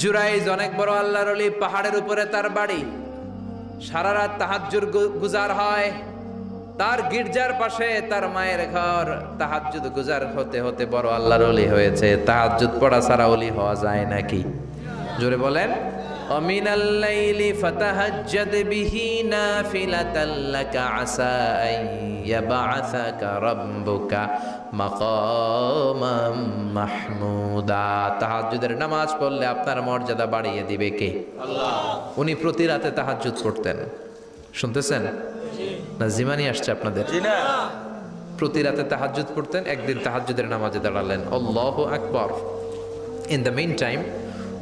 জুরাইজ অনেক বড় আল্লাহর ওলি, পাহাড়ের উপরে তার বাড়ি। সারা রাত তাহাজ্জুদ গুজার হয়। তার গির্জার পাশে তার মায়ের ঘর। তাহাজ্জুদ গুজার হতে হতে বড় আল্লাহর ওলি হয়েছে। তাহাজ্জুদ পড়া ছাড়া ওলি হওয়া যায় নাকি? জোরে বলেন। অমিনাল লাইলি ফাতাহাজ্জাদ বিহি নাফিলাতাল লাকা আসা আন ইয়াবআসাকা রাব্বুকা মাকামাম মাহমুদা। তাহাজ্জুদের নামাজ পড়লে আপনার মর্যাদা বাড়িয়ে দিবে কে? আল্লাহ। উনি প্রতি রাতে তাহাজ্জুদ পড়তেন। শুনতেছেন না? জিমানি আসছে আপনাদের? প্রতি রাতে তাহাজ্জুদ পড়তেন। একদিন তাহাজ্জুদের নামাজে দাঁড়ালেন, আল্লাহু আকবার। ইন দ্য মিন টাইম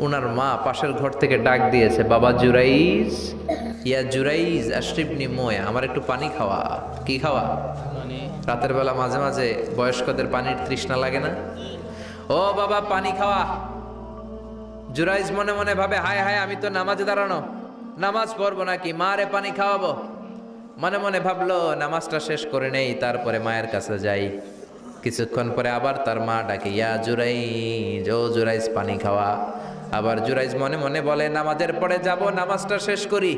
ওনার মা পাশের ঘর থেকে ডাক দিয়েছে, বাবা জুরাইজ, ইয়া জুরাইজ আশরিবনি মোয়া, আমার একটু পানি খাওয়া। কি খাওয়া? রাতের বেলা মাঝে মাঝে বয়স্কদের পানির তৃষ্ণা লাগে না? ও বাবা পানি খাওয়া। জুরাইজ মনে মনে ভাবে, হায় হায়, আমি তো নামাজে দাঁড়ানো, নামাজ পড়বো নাকি, মা রে পানি খাওয়াবো। মনে মনে ভাবলো নামাজটা শেষ করে নেই, তারপরে মায়ের কাছে যাই। কিছুক্ষণ পরে আবার তার মা ডাকে, ইয়া জুরাইজ, ও জুরাইজ পানি খাওয়া। আবার জুরাইজ মনে মনে বলে, নামাজের পরে যাব, নামাজটা শেষ করি।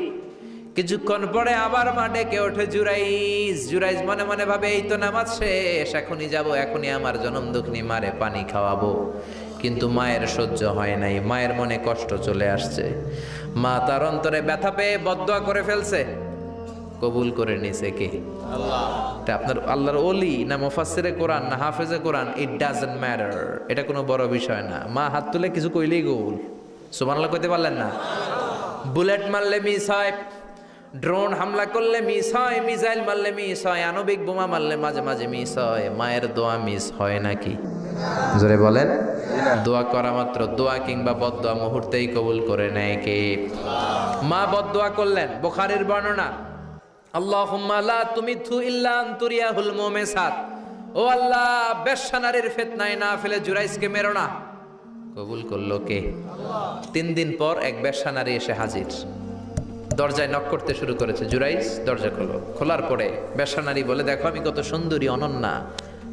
কিছুক্ষণ পরে আবার মা ডেকে ওঠে, জুরাইজ। জুরাইজ মনে মনে ভাবে, এই তো নামাজ শেষ, এখনই যাব, এখনই আমার জনম দুঃখিনী মারে পানি খাওয়াবো। কিন্তু মায়ের সহ্য হয় নাই, মায়ের মনে কষ্ট চলে আসছে। মা তার অন্তরে ব্যথা পেয়ে বদদোয়া করে ফেলছে। কবুল করে নিছে কে? আল্লাহ। এটা আপনার আল্লাহর ওলি না মুফাসসিরে কোরআন না হাফেজে কোরআন, ইট ডাজন্ট ম্যাটার। এটা কোনো বড় বিষয় না। মা হাত তুলে কিছু কইলেই কবুল। সুবহানাল্লাহ কইতে পারলেন না? বুলেট মারলে মিস হয়, ড্রোন হামলা করলে মিস হয়, মিসাইল মারলে মিস হয়, আণবিক বোমা মারলে মাঝে মাঝে মিস হয়। মায়ের দোয়া মিস হয় নাকি? জোরে বলেন। দোয়া করা মাত্র, দোয়া কিংবা বদদোয়া মুহূর্তেই কবুল করে নেয় কে? মা বদদোয়া করলেন। বুখারীর বর্ণনা, আল্লাহুম্মা লা তুমিথু ইল্লা আন তুরিয়াহুল মুমিসাত। ও আল্লাহ, বেশ্যা নারীর ফিতনায় না ফেলে জুরাইজকে মেরো না। কবুল করলো কে? আল্লাহ। 3 দিন পর এক বেশ্যা নারী এসে হাজির। দরজায় নক করতে শুরু করেছে। জুরাইজ দরজা খোলো। খোলার পরে বেশ্যা নারী বলে, দেখো আমি কত সুন্দরী, অনন্যা,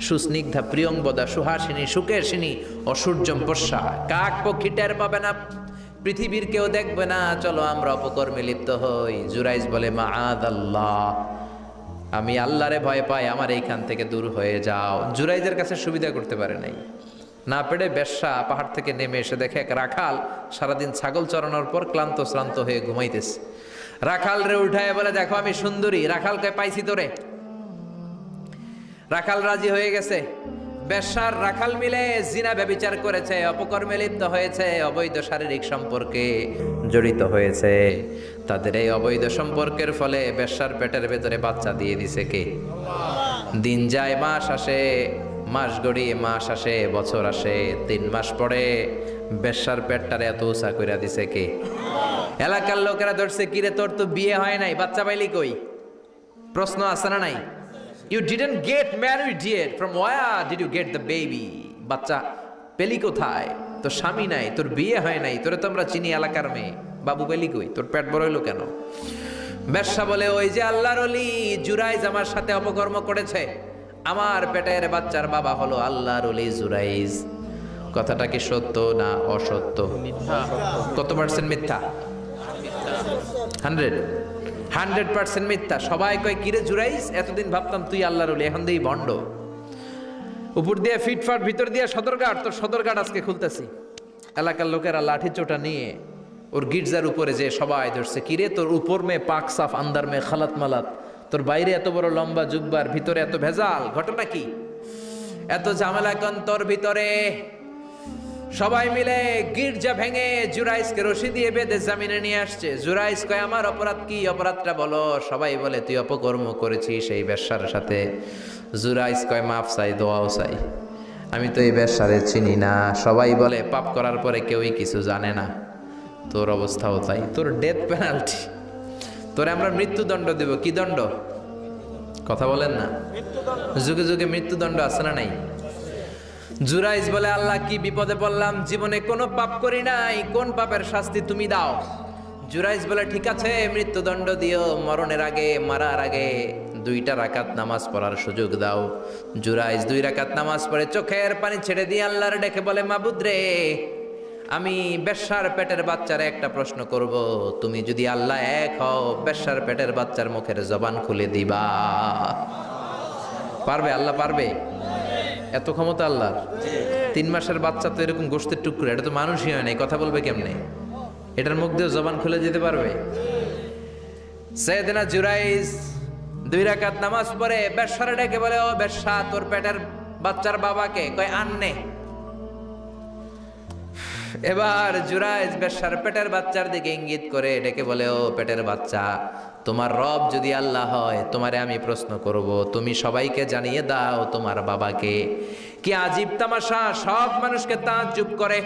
সুস্নিগ্ধা, প্রিয়ংবদা, সুহাসিনী, সুকেশিনী, অসূর্যম পশ্যা। কাক পক্ষী টের পাবে না, পৃথিবীর কেউ দেখবে না, চলো আমরা অপকর্মে লিপ্ত হই। জুরাইজ বলে, মাআদাল্লাহ, আমি আল্লাহরে ভয় পাই, আমার এইখান থেকে দূর হয়ে যাও। জুরাইজের কাছে সুবিধা করতে পারে নাই। না পেরে বেশ্যা পাহাড় থেকে নেমে এসে দেখে এক রাখাল সারাদিন ছাগল চড়ানোর পর ক্লান্ত শ্রান্ত হয়ে ঘুমাইতেছে। রাখাল রে উঠায় বলে, দেখো আমি সুন্দরী। রাখালকে পাইছি তোরে। রাখাল রাজি হয়ে গেছে। বেশ্যার রাখাল মিলে জিনা ব্যভিচার করেছে, অপকর্মে লিপ্ত হয়েছে, অবৈধ শারীরিক সম্পর্কে জড়িত হয়েছে। তাদের এই অবৈধ সম্পর্কের ফলে বেশ্যার পেটের ভেতরে বাচ্চা দিয়ে দিছে কে? দিন যায়, মাস আসে, মাস গড়িয়ে মাস আসে, বছর আসে, 3 মাস পরে বেশ্যার পেটটারে এত উঁচা কইরা দিছে কে? এলাকার লোকেরা ধরছে, কিরে তোর তো বিয়ে হয় নাই, বাচ্চা পাইলি কই? প্রশ্ন আছে না নাই? You didn't get married yet. From where did you get the baby? বাচ্চা পেলি কোথায়? তোর স্বামী নাই, তোর বিয়ে হয় নাই, তোরে তো আমরা চিনি এলাকার মেয়ে, বাবু পেলি কই? তোর পেট বড় হইলো কেন? বেশ্যা বলে, ওই যে আল্লাহর ওলি জুরাইজ আমার সাথে অপকর্ম করেছে, আমার পেটের বাচ্চার বাবা হলো আল্লাহর ওলি জুরাইজ। কথাটা কি সত্য না অসত্য? মিথ্যা। কত পার্সেন্ট মিথ্যা? 100% মিথ্যা। সবাই কয়, কিরে জুরাইজ, এতদিন ভাবতাম তুই আল্লাহর ওলি, এখন দেই ভণ্ড। উপর দিয়ে ফিটফাট, ভিতর দিয়ে সদরঘাট। তোর সদরঘাট আজকে খুলতেছি। এলাকার লোকেরা লাঠি চোটা নিয়ে ওর গির্জার উপরে যে সবাই ধরছে, কিরে তোর উপর মে পাক সাফ, আন্দার মে খালাত মালাত, তোর বাইরে এত বড় লম্বা জুব্বার, ভিতরে এত ভেজাল, ঘটনা কি? এত ঝামেলা কেন তোর ভিতরে? সবাই মিলে গির্জা ভেঙে জুরাইজকে রশি দিয়ে বেঁধে জামিনে নিয়ে আসছে। জুরাইজ কয়, আমার অপরাধ কি? অপরাধটা বলো। সবাই বলে, তুই অপকর্ম করেছিস সেই বেশ্যার সাথে। জুরাইজ কয়, মাফ চাই, দোয়াও চাই, আমি তো এই বেশ্যারে চিনি না। সবাই বলে, পাপ করার পরে কেউই কিছু জানে না, তোর অবস্থাও তাই, তোর ডেথ পেনাল্টি, তোরে আমরা মৃত্যুদণ্ড দেব। কি দণ্ড? কথা বলেন না। যুগে যুগে মৃত্যুদণ্ড আছে না নাই? জুরাইজ বলে, আল্লাহ কি বিপদে পড়লাম, জীবনে কোনো পাপ করি নাই, কোন পাপের শাস্তি তুমি দাও? জুরাইজ বলে, ঠিক আছে মৃত্যুদণ্ড দিও, মরণের আগে, মারার আগে 2 রাকাত নামাজ পড়ার সুযোগ দাও। জুরাইজ 2 রাকাত নামাজ পড়ে চোখের পানি ছেড়ে দিয়ে আল্লাহর ডেকে বলে, মাবুদ রে, আমি বেশ্যার পেটের বাচ্চারে একটা প্রশ্ন করব, তুমি যদি আল্লাহ এক হও, বেশ্যার পেটের বাচ্চার মুখের জবান খুলে দিবা? পারবে? আল্লাহ পারবে? এত ক্ষমতা আল্লাহর। 3 মাসের বাচ্চা তো এরকম গোশতের টুকরো, এটা তো মানুষই হয় নাই, কথা বলবে কেমনে? এটার মুখ দিয়ে জবান খুলে দিতে পারবে? সাইয়েদনা জুরাইজ 2 রাকাত নামাজ পড়ে বেশ্যারে ডেকে বলে, ও বেশ্যা, তোর পেটের বাচ্চার বাবাকে? কয় আননে। এবার জুরাইজ বেশ্যার পেটের বাচ্চার দিকে ইঙ্গিত করে ডেকে বলে, ও পেটের বাচ্চা, তোমার রব যদি আল্লাহ হয়, তোমারে আমি প্রশ্ন করব, তুমি সবাইকে জানিয়ে দাও তোমার বাবাকে। কি আজীব তামাশা, সব মানুষকে তাজ্জুব করে।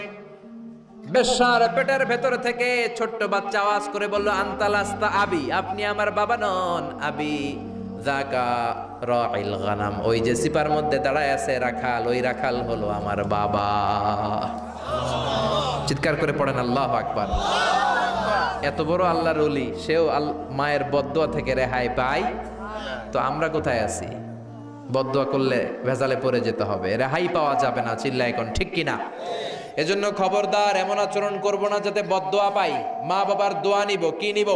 বেশ্যার পেটের ভেতর থেকে ছোট্ট বাচ্চা আওয়াজ করে বলল, আনতালাস্তা আবি, আপনি আমার বাবা নন। আবি যাকা রাইল গানাম, ওই যে সিপার মধ্যে দাঁড়ায় আছে রাখাল, ওই রাখাল হলো আমার বাবা। চিৎকার করে পড়েন আল্লাহু আকবার। এত বড় আল্লাহর ওলি, সেও মায়ের বদদোয়া থেকে রেহাই পায়। তো আমরা কোথায় আছি? বদদোয়া করলে ভেজালে পড়ে যেতে হবে, রেহাই পাওয়া যাবে না। চিল্লায় এখন ঠিক কিনা? এজন্য খবরদার এমন আচরণ করব না যাতে বদদোয়া পাই। মা বাবার দোয়া নিব, কি নিব?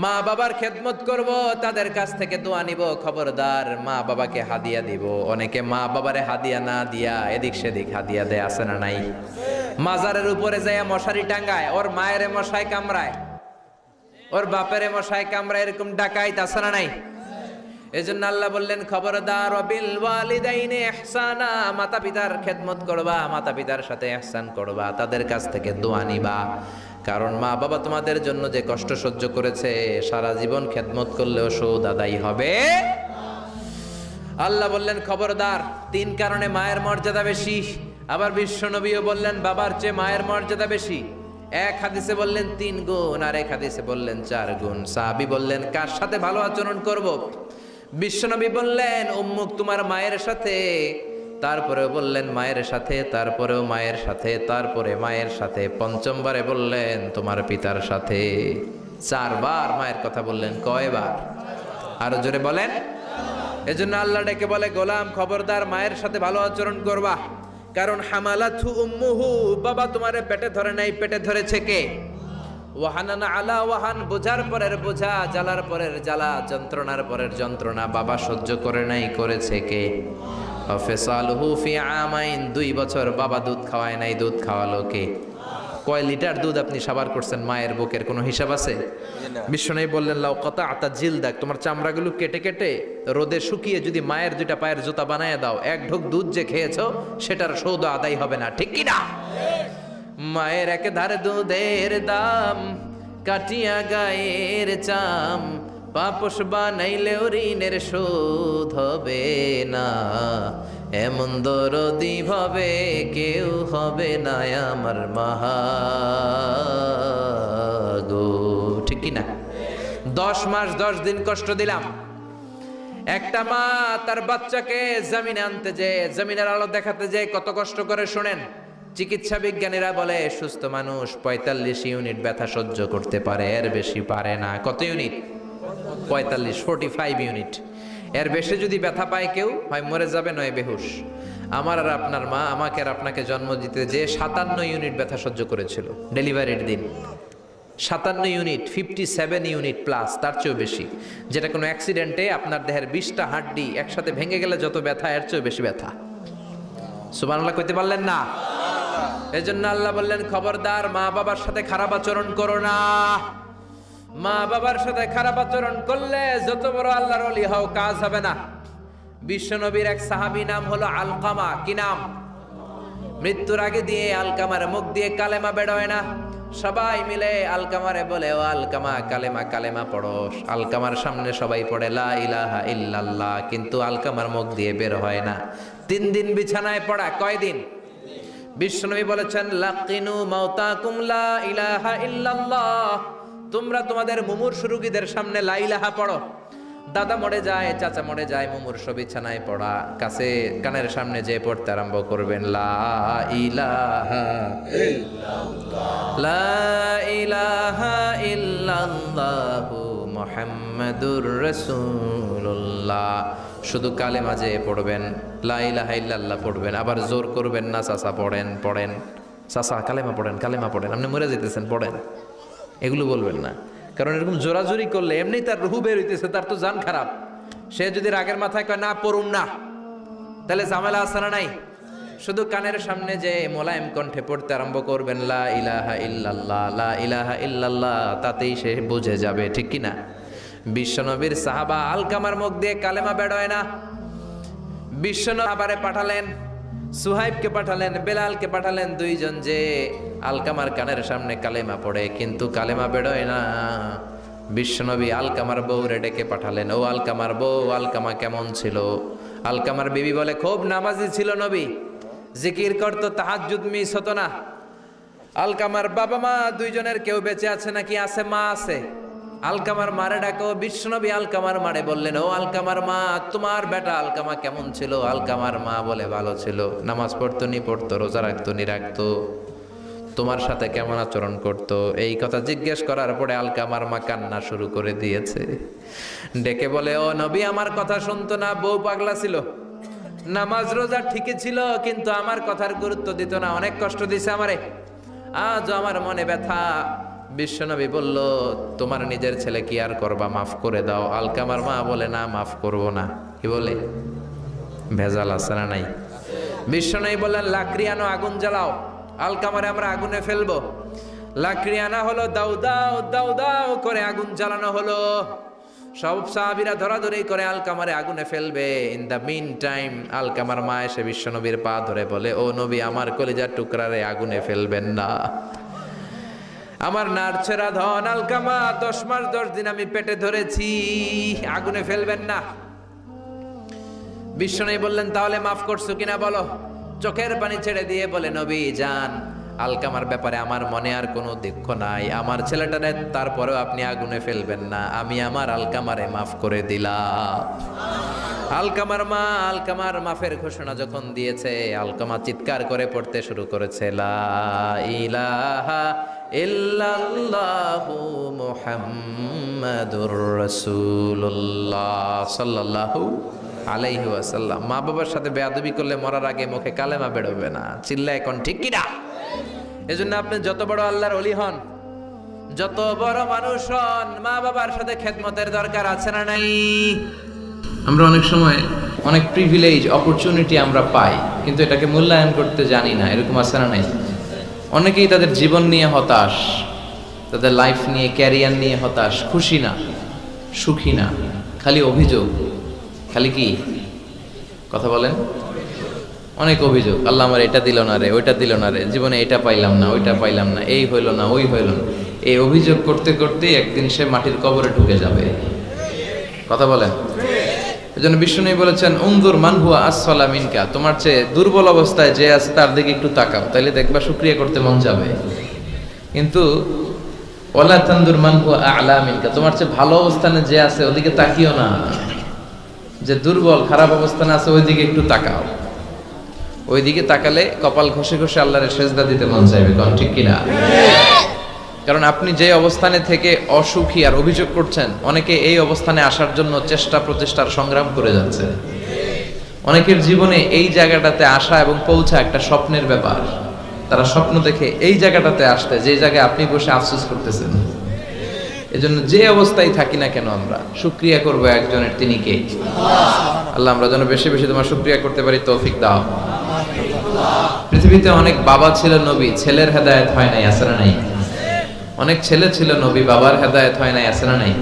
মা বাবার খেদমত করব, তাদের কাছ থেকে দোয়া নিব। খবরদার মা বাবাকে হাদিয়া দিব। অনেকে মা বাবারে হাদিয়া না দিয়া এদিক সেদিক হাদিয়া দেয়, আছে না নাই? মাজারের উপরে যায় মশারি টাঙ্গায়, ওর মায়ের মশায় কামড়ায়, ওর বাপের মশায় কামড়ায়, এরকম ডাকাইত, আছে না নাই? এজন্য আল্লাহ বললেন, খবরদার বিল ওয়ালিদাইনি ইহসানা, মাতা পিতার খেদমত করবা, মাতা পিতার সাথে ইহসান করবা, তাদের কাছ থেকে দোয়া নিবা। কারণ মা বাবা তোমাদের জন্য যে কষ্ট সহ্য করেছে, সারা জীবন খেদমত করলেও সুদ আদায় হবে। আল্লাহ বললেন খবরদার, 3 কারণে মায়ের মর্যাদা বেশি। আবার বিশ্ব নবীও বললেন বাবার চেয়ে মায়ের মর্যাদা বেশি। এক হাদিসে বললেন 3 গুণ, আর এক হাদিসে বললেন 4 গুণ। সাহাবী বললেন, কার সাথে ভালো আচরণ করব? বিশ্বনবী বললেন, উম্মুক, তোমার মায়ের সাথে। তারপরেও বললেন মায়ের সাথে, তারপরেও মায়ের সাথে, তারপরে মায়ের সাথে, 5মবারে বললেন তোমার পিতার সাথে। 4 বার মায়ের কথা বললেন। কয়বার? আরো জোরে বলেন। এজন্য আল্লাহ ডেকে বলে, গোলাম খবরদার মায়ের সাথে ভালো আচরণ করবা। কারণ হামালাতহু উম্মুহু, বাবা তোমারে পেটে ধরে নাই, পেটে ধরেছে কে? ওয়াহানান আলা ওয়াহান, বোঝার পরের বোঝা, জ্বালার পরের জ্বালা, যন্ত্রণার পরের যন্ত্রণা বাবা সহ্য করে নাই, করেছে কে? ফিসালুহু ফি আমাইন, 2 বছর বাবা দুধ খাওয়ায় নাই, দুধ খাওয়ালো কে? কয় লিটার দুধ আপনি সাবার করছেন মায়ের বুকের, কোনো হিসাব আছে? বিশ্বনবী বললেন, লাউ কাতাআতা জিলদাক, তোমার চামড়াগুলো কেটে কেটে রোদে শুকিয়ে যদি মায়ের 2টা পায়ের জুতা বানায় দাও, 1 ঢোক দুধ যে খেয়েছো সেটার সৌদ আদায় হবে না, ঠিক কি না? মায়ের একেধারে দুধের দাম, কাটিয়া গায়ের চাম, পাপস বানাইলেও ঋণের শোধ হবে না। এমন দরদি ভাবে কেউ হবে না আমার মাগো, ঠিক কি না? 10 মাস 10 দিন কষ্ট দিলাম। একটা মা তার বাচ্চাকে জমিনে আনতে যে, জমিনের আলো দেখাতে যে কত কষ্ট করে, শোনেন। চিকিৎসা বিজ্ঞানীরা বলে সুস্থ মানুষ 45 ইউনিট ব্যথা সহ্য করতে পারে, এর বেশি পারে না। কত ইউনিট? 45 ইউনিট। এর বেশি যদি ব্যথা পায় কেউ, হয় মরে যাবে, নয় বেহুশ। আমার আর আপনার মা আমাকে আর আপনাকে জন্ম দিতে যে 57 ইউনিট ব্যথা সহ্য করেছিল ডেলিভারির দিন। 57 ইউনিট, 57 ইউনিট প্লাস, তার চেয়েও বেশি। যেটা কোনো অ্যাক্সিডেন্টে আপনার দেহের 20টা হাড্ডি একসাথে ভেঙে গেলে যত ব্যথা, এর চেয়েও বেশি ব্যথা। সুবহানাল্লাহ কইতে পারলেন না? এজন্য আল্লাহ বললেন, খবরদার মা বাবার সাথে খারাপ আচরণ করো না। মা বাবার সাথে খারাপ আচরণ করলে যত বড় আল্লাহর ওলি হও, কাজ হবে না। বিশ্বনবীর এক সাহাবী নাম হলো আলকামা। কি নাম? মৃত্যুর আগে দিয়ে আলকামার মুখ দিয়ে কালেমা বেরোয় না। সবাই মিলে আলকামারে বলে, ও আলকামা, কালেমা কালেমা পড়ো। আলকামার সামনে সবাই পড়ে লা ইলাহা ইল্লাল্লাহ, কিন্তু আলকামার মুখ দিয়ে বের হয় না। 3 দিন বিছানায় পড়া। কয় দিন? বিশ্বনবী বলেছেন, লাকিনু মাউতাকুম লা ইলাহা ইল্লাল্লাহ, তোমরা তোমাদের মুমূর্ষু রোগীদের সামনে লা ইলাহা পড়ো। দাদা মরে যায়, চাচা মরে যায়, মুমূর্ষু বিছানায় পড়া, কাছে কানের সামনে যে পড়তে আরম্ভ করবেন, লা ইলাহা ইল্লাল্লাহ, লা ইলাহা ইল্লাল্লাহু মুহাম্মাদুর রাসূলুল্লাহ। শুধু কালেমা যে পড়বেন, লা ইলাহা ইল্লাল্লাহ পড়বেন, আবার জোর করবেন না, চাচা পড়েন পড়েন। চাচা কালেমা পড়েন, আপনি মরে যেতেছেন, পড়েন, এগুলো বলবেন না। কারণ এরকম জোরাজোরি করলে এমনি তার রুহু বের হইতেছে, তার তো জান খারাপ। সে যদি রাগের মাথায় কয় না পড়ুন না, তাহলে ঝামেলা আছে না নাই? শুধু কানের সামনে যে মোলায়েম কণ্ঠে পড়তে আরম্ভ করবেন লা ইলাহা ইল্লাল্লাহ, লা ইলাহা ইল্লাল্লাহ, তাতেই সে বুঝে যাবে, ঠিক কি না? বিশ্বনবীর সাহাবা আলকামার মুখ দিয়ে কালেমা বের হয় না। বিশ্বনবী আবারে পাঠালেন, সুহাইবকে পাঠালেন, বেলালকে পাঠালেন, দুইজন যে আলকামার কানের সামনে কালেমা পড়ে, কিন্তু কালেমা বের হয় না। বিশ্বনবী আলকামার বউরে ডেকে পাঠালেন, ও আলকামার বউ, আলকামা কেমন ছিল? আলকামার বিবি বলে, খুব নামাজি ছিল নবী, জিকির করতো, তাহাজ্জুদ মিস হতো না। আলকামার বাবা মা দুইজনের কেউ বেঁচে আছে নাকি? আছে, মা আছে। আলকামার মারে ডাকো। বিশ্বনবী আলকামার মারে বললেন, ও আলকামার মা, তোমার বেটা আলকামা কেমন ছিল? আলকামার মা বলে, ভালো ছিল, নামাজ পড়তো নি পড়তো, রোজা রাখতো নি রাখতো, তোমার সাথে কেমন আচরণ করতো? এই কথা জিজ্ঞেস করার পরে আলকামার মা কান্না শুরু করে দিয়েছে। ডেকে বলে, ও নবী, আমার কথা শুনতো না, বউ পাগলা ছিল, নামাজ রোজা ঠিকই ছিল, কিন্তু আমার কথার গুরুত্ব দিত না, অনেক কষ্ট দিছে আমারে, আজ আমার মনে ব্যথা। বিশ্বনবী বলল, তোমার নিজের ছেলে কি আর করবা, মাফ করে দাও। আলকামার মা বলে, না, মাফ করব না। কি বলে? ভেজাল আছে না নাই? বিশ্বনবী বললেন, লাকড়ি আনো, আগুন জ্বালাও, আলকামারে আমরা আগুনে ফেলবো। লাকড়ি আনা হলো, দাও দাও দাও দাও করে আগুন জ্বালানো হলো। সব সাহাবীরা ধরাধরি করে আলকামারে আগুনে ফেলবে। ইন দ্য মিন টাইম আলকামার মা এসে বিশ্বনবীর পা ধরে বলে, ও নবী, আমার কলিজার টুকরারে আগুনে ফেলবেন না, আমার নারছেরা ধন আলকামা, 10 মাস 10 দিন আমি পেটে ধরেছি, আগুনে ফেলবেন না। বিশ্বনবী বললেন, তাহলে মাফ করছো কিনা বলো। চোখের পানি ছেড়ে দিয়ে বলে, নবী যান, আলকামার ব্যাপারে আমার মনে আর কোনো দুঃখ নাই, আমার ছেলেটারে তারপরেও আপনি আগুনে ফেলবেন না, আমি আমার আলকামারে মাফ করে দিলাম। আলকামার মা আলকামার মাফের ঘোষণা যখন দিয়েছে, আলকামা চিৎকার করে পড়তে শুরু করেছে, লা ইলাহা ইল্লাল্লাহু মুহাম্মাদুর রাসূলুল্লাহ সাল্লাল্লাহু আলাইহি ওয়াসাল্লাম। মা বাবার সাথে বেয়াদবি করলে মরার আগে মুখে কালেমা বেরোবে না। চিল্লা এখন ঠিক কিনা? এজন্য আপনি যত বড় আল্লাহর ওলি হন, যত বড় মানুষ হন, মা বাবার সাথে খেদমতের দরকার আছে না নাই? আমরা অনেক সময় অনেক প্রিভিলেজ, অপরচুনিটি আমরা পাই, কিন্তু এটাকে মূল্যায়ন করতে জানি না, এরকম আছে না নাই? অনেকেই তাদের জীবন নিয়ে হতাশ, তাদের লাইফ নিয়ে, ক্যারিয়ার নিয়ে হতাশ, খুশি না, সুখী না, খালি অভিযোগ, খালি কি কথা বলেন, অনেক অভিযোগ। আল্লাহ আমার এটা দিল না রে, ওইটা দিল না রে, জীবনে এটা পাইলাম না, ওইটা পাইলাম না, এই হইল না, ওই হইল না। এই অভিযোগ করতে করতে একদিন সে মাটির কবরে ঢুকে যাবে। কথা বলেন। এজন্য বিষ্ণু বলেছেন, উনজুর মান হুয়া আসফালা মিনকা, তোমার চেয়ে দুর্বল অবস্থায় যে আছে তার দিকে একটু তাকাও, তাইলে দেখবা শুকরিয়া করতে মন যাবে। কিন্তু ওয়ালা তানজুর মান হুয়া আ'লা মিনকা, তোমার চেয়ে ভালো অবস্থানে যে আছে ওদিকে তাকিও না, যে দুর্বল খারাপ অবস্থানে আছে ওইদিকে একটু তাকাও। ওইদিকে তাকালে কপাল ঘষে ঘষে আল্লাহর সেজদা দিতে মন চাইবে। কোন ঠিক কিনা? কারণ আপনি যে অবস্থানে থেকে অসুখী আর অভিযোগ করছেন, অনেকে এই অবস্থানে আসার জন্য চেষ্টা প্রচেষ্টার সংগ্রাম করে যাচ্ছে। অনেকের জীবনে এই জায়গাটাতে আসা এবং পৌঁছা একটা স্বপ্নের ব্যাপার। তারা স্বপ্ন দেখে এই জায়গাটাতে আসতে, যে জায়গায় আপনি বসে আফসোস করতেছেন। এজন্য যে অবস্থায় থাকি না কেন আমরা শুকরিয়া করব একজনের, তিনি কে? আল্লাহ। আমরা যেন বেশি বেশি তোমার শুকরিয়া করতে পারি, তৌফিক দাও। পৃথিবীতে অনেক বাবা ছিল নবী, ছেলের হেদায়েত হয় নাই, আছে না নাই? অনেক ছেলে ছিল নবী, বাবার হেদায়েত হয় নাই, আছে না নাই?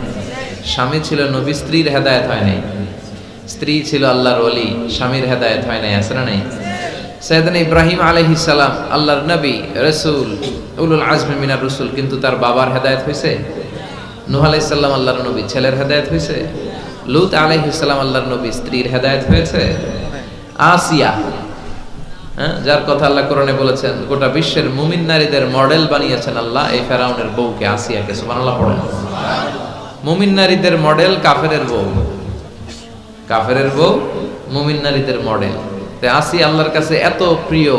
স্বামী ছিল নবী, স্ত্রীর হেদায়েত হয় নাই। স্ত্রী ছিল আল্লাহর ওলি, স্বামীর হেদায়েত হয় নাই, আছে না নাই? সাইয়েদনা ইব্রাহিম আলাইহিস সালাম আল্লাহর নবী, রাসূল, উলুল আজমি মিনার রাসূল, কিন্তু তার বাবার হেদায়েত হয়েছে? নূহ আলাইহিস সালাম আল্লাহর নবী, ছেলের হেদায়েত হয়েছে? লূত আলাইহিস সালাম আল্লাহর নবী, স্ত্রীর হেদায়েত হয়েছে? আসিয়া, যার কথা আল্লাহ কোরআনে বলেছেন, গোটা বিশ্বের মুমিন নারীদের মডেল বানিয়েছেন আল্লাহ, এই ফেরাউনের বউকে, আসিয়াকে। সুবহানাল্লাহ পড়েন। মুমিন নারীদের মডেল কাফেরের বউ, কাফেরের বউ মুমিন নারীদের মডেল। আসিয়া আল্লাহর কাছে এত প্রিয়,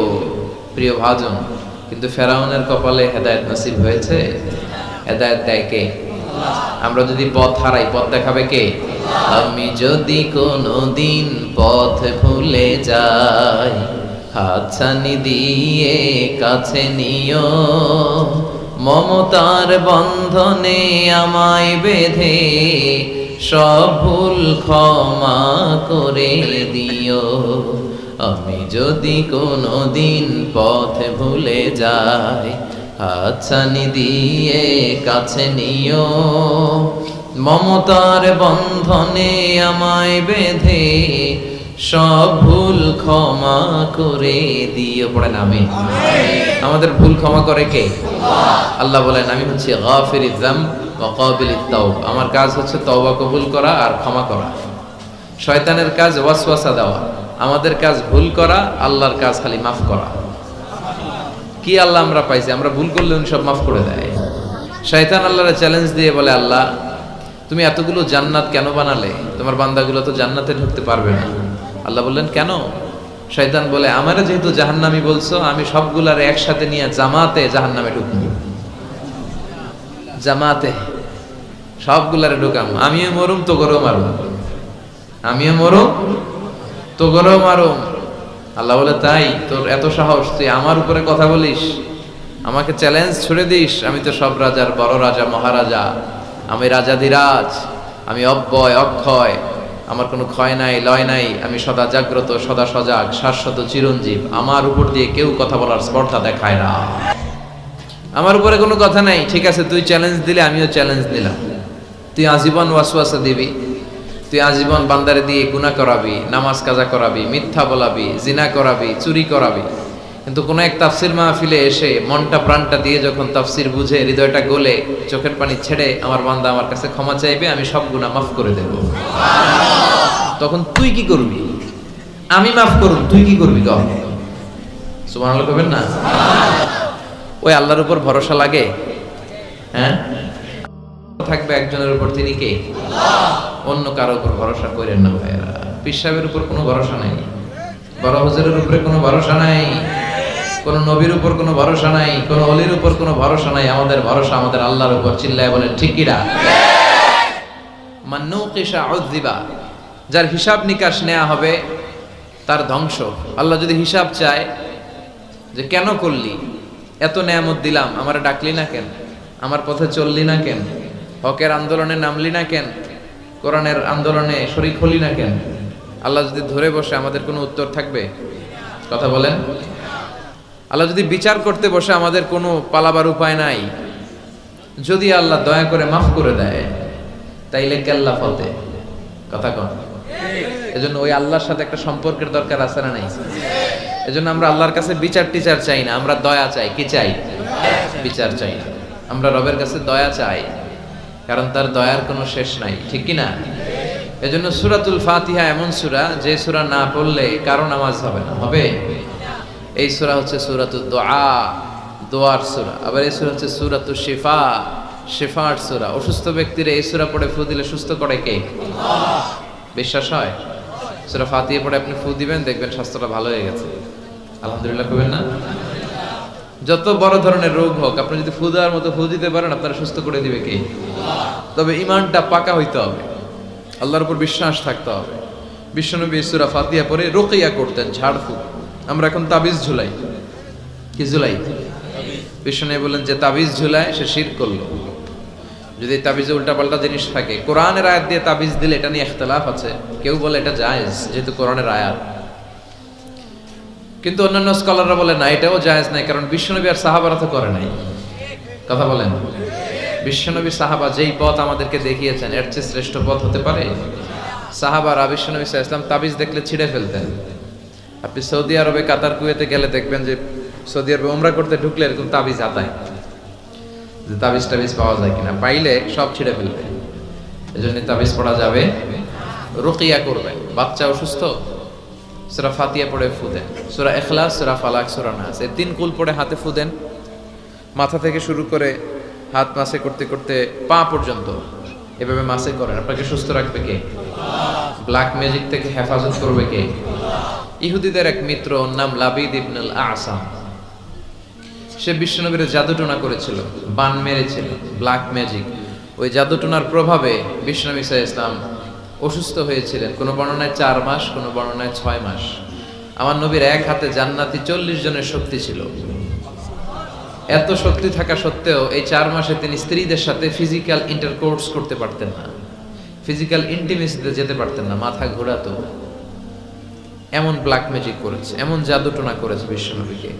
প্রিয় ভাজন, কিন্তু ফেরাউনের কপালে হেদায়েত নসিব হয়েছে? হেদায়েত দেয় কে? আমরা যদি পথ হারাই, পথ দেখাবে কে? আমি যদি কোনোদিন পথ ভুলে যাই, হাতছানি দিয়ে কাছে নিও, মমতার বন্ধনে আমায় বেঁধে সব ভুল ক্ষমা করে দিও। আমি যদি কোনো দিন পথ ভুলে যাই, হাতছানি দিয়ে কাছে নিও, মমতার বন্ধনে আমায় বেঁধে সব ভুল ক্ষমা করে দিও। পড়েন আমিন। আমাদের ভুল ক্ষমা করে কে? আল্লাহ বলেন, আমি হচ্ছে গাফিরিয যামব ওয়া কাবিলিত তাওব। আমার কাজ হচ্ছে তওবা কবুল করা আর ক্ষমা করা। শয়তানের কাজ ওয়াসওয়াসা দেওয়া, আমাদের কাজ ভুল করা, আল্লাহর কাজ খালি মাফ করা। কি আল্লাহ আমরা পাইছি, আমরা ভুল করলে উনি সব মাফ করে দেয়। শয়তান আল্লাহরে চ্যালেঞ্জ দিয়ে বলে, আল্লাহ তুমি এতগুলো জান্নাত কেন বানালে? তোমার বান্দাগুলো তো জান্নাতে ঢুকতে পারবে না। আল্লাহ বললেন কেন? শয়তান বলে, আমারে যেহেতু জাহান্নামী বলছো, আমি সবগুলার একসাথে নিয়ে জামাতে জাহান্নামে ঢুকবো। জামাতে সবগুলারে ঢুকাম, আমিও মরুম তো গরো মারুম, আমিও মরুম তো গরো মারুম। আল্লাহ বলে, তাই তোর এত সাহস, তুই আমার উপরে কথা বলিস, আমাকে চ্যালেঞ্জ ছুড়ে দিস? আমি তো সব রাজার বড় রাজা, মহারাজা, আমি রাজাধিরাজ, আমি অব্যয় অক্ষয়, আমার কোনো ক্ষয় নাই লয় নাই, আমি সদা জাগ্রত সদা সজাগ, শাশ্বত চিরঞ্জীব। আমার উপর দিয়ে কেউ কথা বলার স্পর্ধা দেখায় না, আমার উপরে কোনো কথা নাই। ঠিক আছে, তুই চ্যালেঞ্জ দিলে আমিও চ্যালেঞ্জ দিলাম। তুই আজীবন ওয়াসওয়াসা দিবি, তুই আজীবন বান্দারে দিয়ে গুনাহ করাবি, নামাজ কাজা করাবি, মিথ্যা বলাবি, জিনা করাবি, চুরি করাবি, কিন্তু কোন এক তাফসির মাহফিলে এসে মনটা প্রাণটা দিয়ে যখন তাফসির বুঝে, হৃদয়টা গলে, চোখের পানি ছেড়ে আমার বান্দা আমার কাছে ক্ষমা চাইবে, আমি সব গুনাহ মাফ করে দেব। তখন তুই কি করবি? আমি মাফ করব, তুই কি করবি? কর সুবহানাল্লাহ কইবেন না? ওই আল্লাহর উপর ভরসা লাগে? হ্যাঁ, থাকবে একজনের উপর, তিনি কে? অন্য কারো উপর ভরসা করেন না ভাইরা। পীর সাহেবের উপর কোনো ভরসা নাই, বড় হুজুরের উপরে কোনো ভরসা নাই, কোন নবীর উপর কোনো ভরসা নাই, কোন ওলির উপর কোনো ভরসা নাই। আমাদের ভরসা আমাদের আল্লাহর উপর। চিল্লায় বলেন ঠিক কি না? মান নুকিশা উযযিবা, যার হিসাব নিকাশ নেওয়া হবে তার ধ্বংস। আল্লাহ যদি হিসাব চায় যে কেন করলি, এত নেয়ামত দিলাম, আমারে ডাকলি না কেন, আমার পথে চললি না কেন, হকের আন্দোলনে নামলি না কেন, কোরআনের আন্দোলনে শরীক হলি না কেন, আল্লাহ যদি ধরে বসে আমাদের কোনো উত্তর থাকবে? কথা বলেন। আল্লাহ যদি বিচার করতে বসে আমাদের কোনো পালাবার উপায় নাই। যদি আল্লাহ দয়া করে মাফ করে দেয়, তাইলে কেল্লা ফতে। কথা কন। এজন্য ওই আল্লাহর সাথে একটা সম্পর্কের দরকার আছে না নাই? এজন্য আমরা আল্লাহর কাছে বিচার টিচার চাই না, আমরা দয়া চাই। কি চাই? বিচার চাই না। আমরা রবের কাছে দয়া চাই, কারণ তার দয়ার কোনো শেষ নাই। ঠিক কি না? এজন্য সূরাতুল ফাতিহা এমন সূরা, যে সূরা না পড়লে কারো নামাজ হবে না। হবে? এই সূরা হচ্ছে সূরাতুদ দুআ, দোয়ার সূরা। আবার এই সূরা হচ্ছে সূরাতুশ শিফা, শিফার সূরা। অসুস্থ ব্যক্তির এই সূরা পড়ে ফু দিলে সুস্থ করে কে? আল্লাহ। বিশ্বাস হয়? সূরা ফাতিহা পড়ে আপনি ফু দিবেন, দেখবেন স্বাস্থ্যটা ভালো হয়ে গেছে। আলহামদুলিল্লাহ কইবেন না? যত বড় ধরনের রোগ হোক, আপনি যদি ফু দেওয়ার মতো ফু দিতে পারেন, আপনারা সুস্থ করে দিবে কে? আল্লাহ। তবে ঈমানটা পাকা হইতে হবে, আল্লাহর উপর বিশ্বাস থাকতে হবে। বিশ্বনবী সূরা ফাতিহা পড়ে রুকিয়া করতেন, ঝাড়ফুঁক। আমরা এখন তাবিজ ঝুলাই। কি ঝুলাই? বিশ্বনবী বলেন, যে তাবিজ ঝুলায় সে শিরক করলো। যদি তাবিজে উল্টাপাল্টা জিনিস থাকে, কোরআনের আয়াত দিয়ে তাবিজ দিলে এটা নিয়ে ইখতিলাফ আছে। কেউ বলে এটা জায়েজ, যেহেতু কোরআনের আয়াত। কিন্তু অন্যান্য স্কলাররা বলে না, এটাও জায়েজ নাই, কারণ বিশ্বনবী আর সাহাবারা তো করে নাই। কথা বলেন। বিশ্বনবী সাহাবা যেই পথ আমাদেরকে দেখিয়েছেন, এর চেয়ে শ্রেষ্ঠ পথ হতে পারে? সাহাবারা বিশ্বনবী সাল্লাল্লাহু আলাইহি ওয়াসাল্লাম তাবিজ দেখলে ছিঁড়ে ফেলতেন। আপনি সৌদি আরবে, কাতার, কুয়েতে গেলে দেখবেন যে সৌদি আরবে উমরা করতে ঢুকলে এরকম তাবিজ আদায়, যে তাবিজ টাবিজ পাওয়া যায় কিনা, পাইলে সব ছিঁড়ে ফেলবে। এজন্য তাবিজ পড়া যাবে। রুকিয়া করবেন। বাচ্চা অসুস্থ, সূরা ফাতিহা পড়ে ফু দেন, সূরা ইখলাস, সূরা ফালাক, সূরা নাস, এই তিন কুল পড়ে হাতে ফু দেন। মাথা থেকে শুরু করে হাত মাসে করতে করতে পা পর্যন্ত এভাবে মাসে করেন। আপনাকে সুস্থ রাখবে কে? ব্ল্যাক ম্যাজিক থেকে হেফাজত করবে কে? ইহুদিদের এক মিত্র, নাম লাবিদ ইবনুল আসাম। সে বিশ্বনবীর জাদুটোনা করেছিল, বান মেরেছিল, ব্ল্যাক ম্যাজিক। ওই জাদুটোনার প্রভাবে বিশ্বনবী সাল্লাল্লাহু আলাইহি ওয়াসাল্লাম অসুস্থ হয়েছিলেন। কোনো বর্ণনায় 4 মাস, কোনো বর্ণনায় 6 মাস। আমার নবীর এক হাতে জান্নাতি 40 জনের শক্তি ছিল। এত শক্তি থাকা সত্ত্বেও এই 4 মাসে তিনি স্ত্রীদের সাথে ফিজিক্যাল ইন্টারকোর্স করতে পারতেন না, ফিজিক্যাল ইন্টিমেসিতে যেতে পারতেন না, মাথা ঘোরাতো। এমন ব্ল্যাক ম্যাজিক করেছে, এমন জাদুটোনা করেছে বিশ্বনবীকে।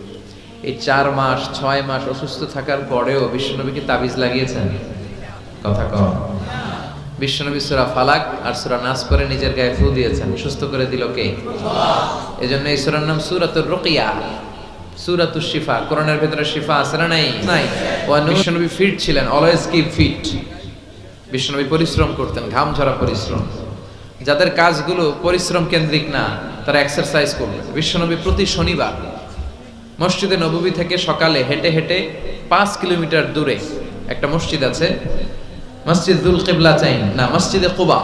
এই 4 মাস 6 মাস অসুস্থ থাকার পরেও বিশ্বনবীকে তাবিজ লাগিয়েছেন, কথা কম। বিশ্বনবী সূরা ফালাক আর সূরা নাস পড়ে নিজের গায়ে ফু দিয়েছেন, সুস্থ করে দিল কে? এজন্য এই সূরার নাম সূরাতুর রুকিয়া, সূরাতুশ শিফা। কোরআনের ভিতরে শিফা আছে না নাই? নাই। বিশ্বনবী ফিট ছিলেন, অলওয়েজ কিপ ফিট। বিশ্বনবী পরিশ্রম করতেন, ঘাম ঝরা পরিশ্রম। যাদের কাজগুলো পরিশ্রম কেন্দ্রিক না, তারা এক্সারসাইজ করবেন। বিশ্বনবী প্রতি শনিবার মসজিদে নববী থেকে সকালে হেঁটে হেঁটে 5 কিলোমিটার দূরে একটা মসজিদ আছে, মসজিদুল কিবলাতাইন না, মসজিদে কুবা।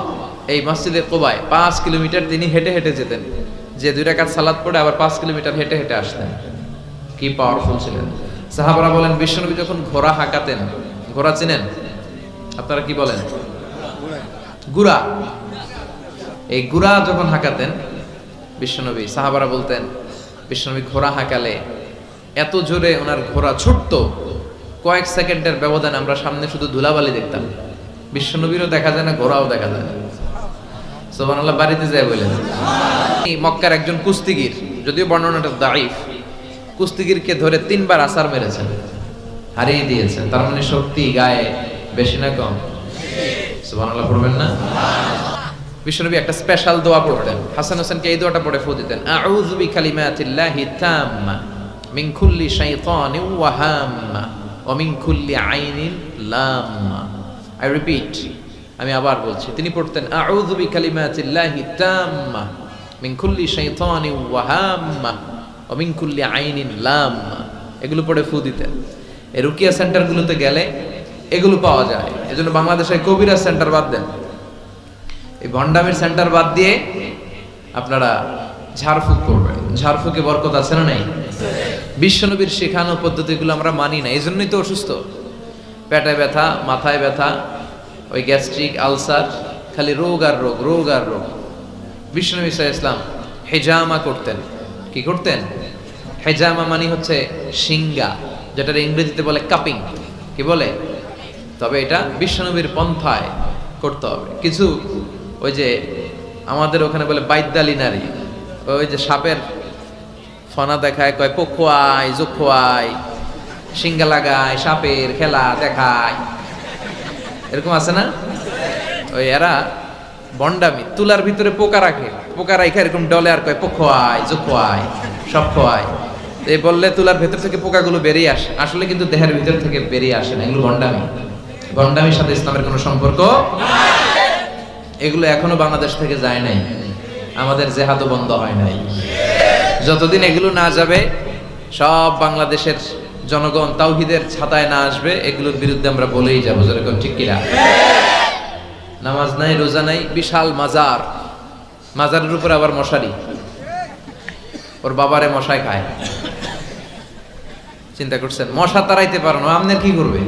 এই মসজিদে কুবায় 5 কিলোমিটার তিনি হেঁটে হেঁটে যেতেন, যে 2 রাকাত সালাত পড়ে আবার 5 কিলোমিটার হেঁটে হেঁটে আসতেন। কি পাওয়ারফুল ছিলেন। সাহাবারা বলেন বিশ্বনবী যখন ঘোড়া হাঁকাতেন, ঘোড়া চিনেন আপনারা? কি বলেন? গুড়া। এই গুড়া যখন হাঁকাতেন বিশ্বনবী, সাহাবারা বলতেন বিশ্বনবী ঘোড়া হাঁকালে এত জোরে ওনার ঘোড়া ছুটতো, কয়েক সেকেন্ডের ব্যবধানে আমরা সামনে শুধু ধুলাবালি দেখতাম। বিশ্বনবীরও দেখা যায় না, ঘোড়াও দেখা যায় না। সুবহানাল্লাহ। বাড়িতে যায় বলেন মক্কার একজন কুস্তিগির, যদিও বর্ণনাটা দাঈফ, কুস্তিগিরকে ধরে 3 বার আছাড় মেরেছেন, হারিয়ে দিয়েছেন। তার মানে শক্তি গায়ে বেশি না কম? সুবহানাল্লাহ পড়বেন না? বিশ্বনবী একটা স্পেশাল দোয়া পড়তেন। হাসান হোসেনকে এই দোয়াটা পড়ে ফু দিতেন, আউযু বিকালিমাতিল্লাহি তাম্মা মিন কুল্লি শাইতানিন ওয়া হাম্মা ওয়া মিন কুল্লি আইনিন লাম্মা। আই রিপিট, আমি আবার বলছি। তিনি পড়তেন আউযু বিকালিমাতিল্লাহি তাম্মা মিন কুল্লি শাইতানিন ওয়া হাম্মা ওয়া মিন কুল্লি আইনিন লাম্মা। এগুলো পড়ে ফু দিতেন। এই রুকিয়া সেন্টারগুলোতে গেলে এগুলো পাওয়া যায়। এজন্য বাংলাদেশে কবিরাজ সেন্টার বাদ দেন, এই ভণ্ডামির সেন্টার বাদ দিয়ে আপনারা ঝাড়ফুঁক করবেন। ঝাড়ফুঁকে বরকত আছে না নাই? বিশ্বনবীর শেখানো পদ্ধতিগুলো আমরা মানি না, এই জন্যই তো অসুস্থ। পেটে ব্যথা, মাথায় ব্যথা, ওই গ্যাস্ট্রিক, আলসার, খালি রোগ আর রোগ, রোগ আর রোগ। বিশ্বনবী সাল্লাল্লাহু আলাইহি ওয়াসাল্লাম হেজামা করতেন। কি করতেন? হেজামা মানে হচ্ছে সিঙ্গা, যেটা ইংরেজিতে বলে কাপিং। কি বলে? তবে এটা বিশ্বনবীর পন্থায় করতে হবে। কিছু ওই যে আমাদের ওখানে বলে বাইদ্যালি নারী, ওই যে সাপের ফনা দেখায়, কয় পক্ষুয়াই জোখুয়াই, সিঙ্গা লাগায়, সাপের খেলা দেখায়, এরকম আছে না? ওই এরা বন্ডামি, তুলার ভিতরে পোকা রাখে, পোকা রাখে এরকম ডলে আর কয় পক্ষুয়াই জোখুয়াই সব খোয়াই। এই বললে তুলার ভেতর থেকে পোকাগুলো বেরিয়ে আসে, আসলে কিন্তু দেহের ভিতর থেকে বেরিয়ে আসে না। এগুলো বন্ডামি। বন্ডামির সাথে ইসলামের কোনো সম্পর্ক নাই। এগুলো এখনো বাংলাদেশ থেকে যায় নাই, আমাদের জেহাদও বন্ধ হয় নাই। যতদিন এগুলো না যাবে, সব বাংলাদেশের জনগণ তাওহীদের ছাতায় না আসবে, এগুলোর বিরুদ্ধে আমরা বলেই যাবো। যেরকম ঠিক কিনা? নামাজ নাই, রোজা নাই, বিশাল মাজার, মাজারের উপর আবার মশারি, ওর বাবারে মশায় খায়। চিন্তা করছেন? মশা তাড়াইতে পারো না, আপনার কি করবে?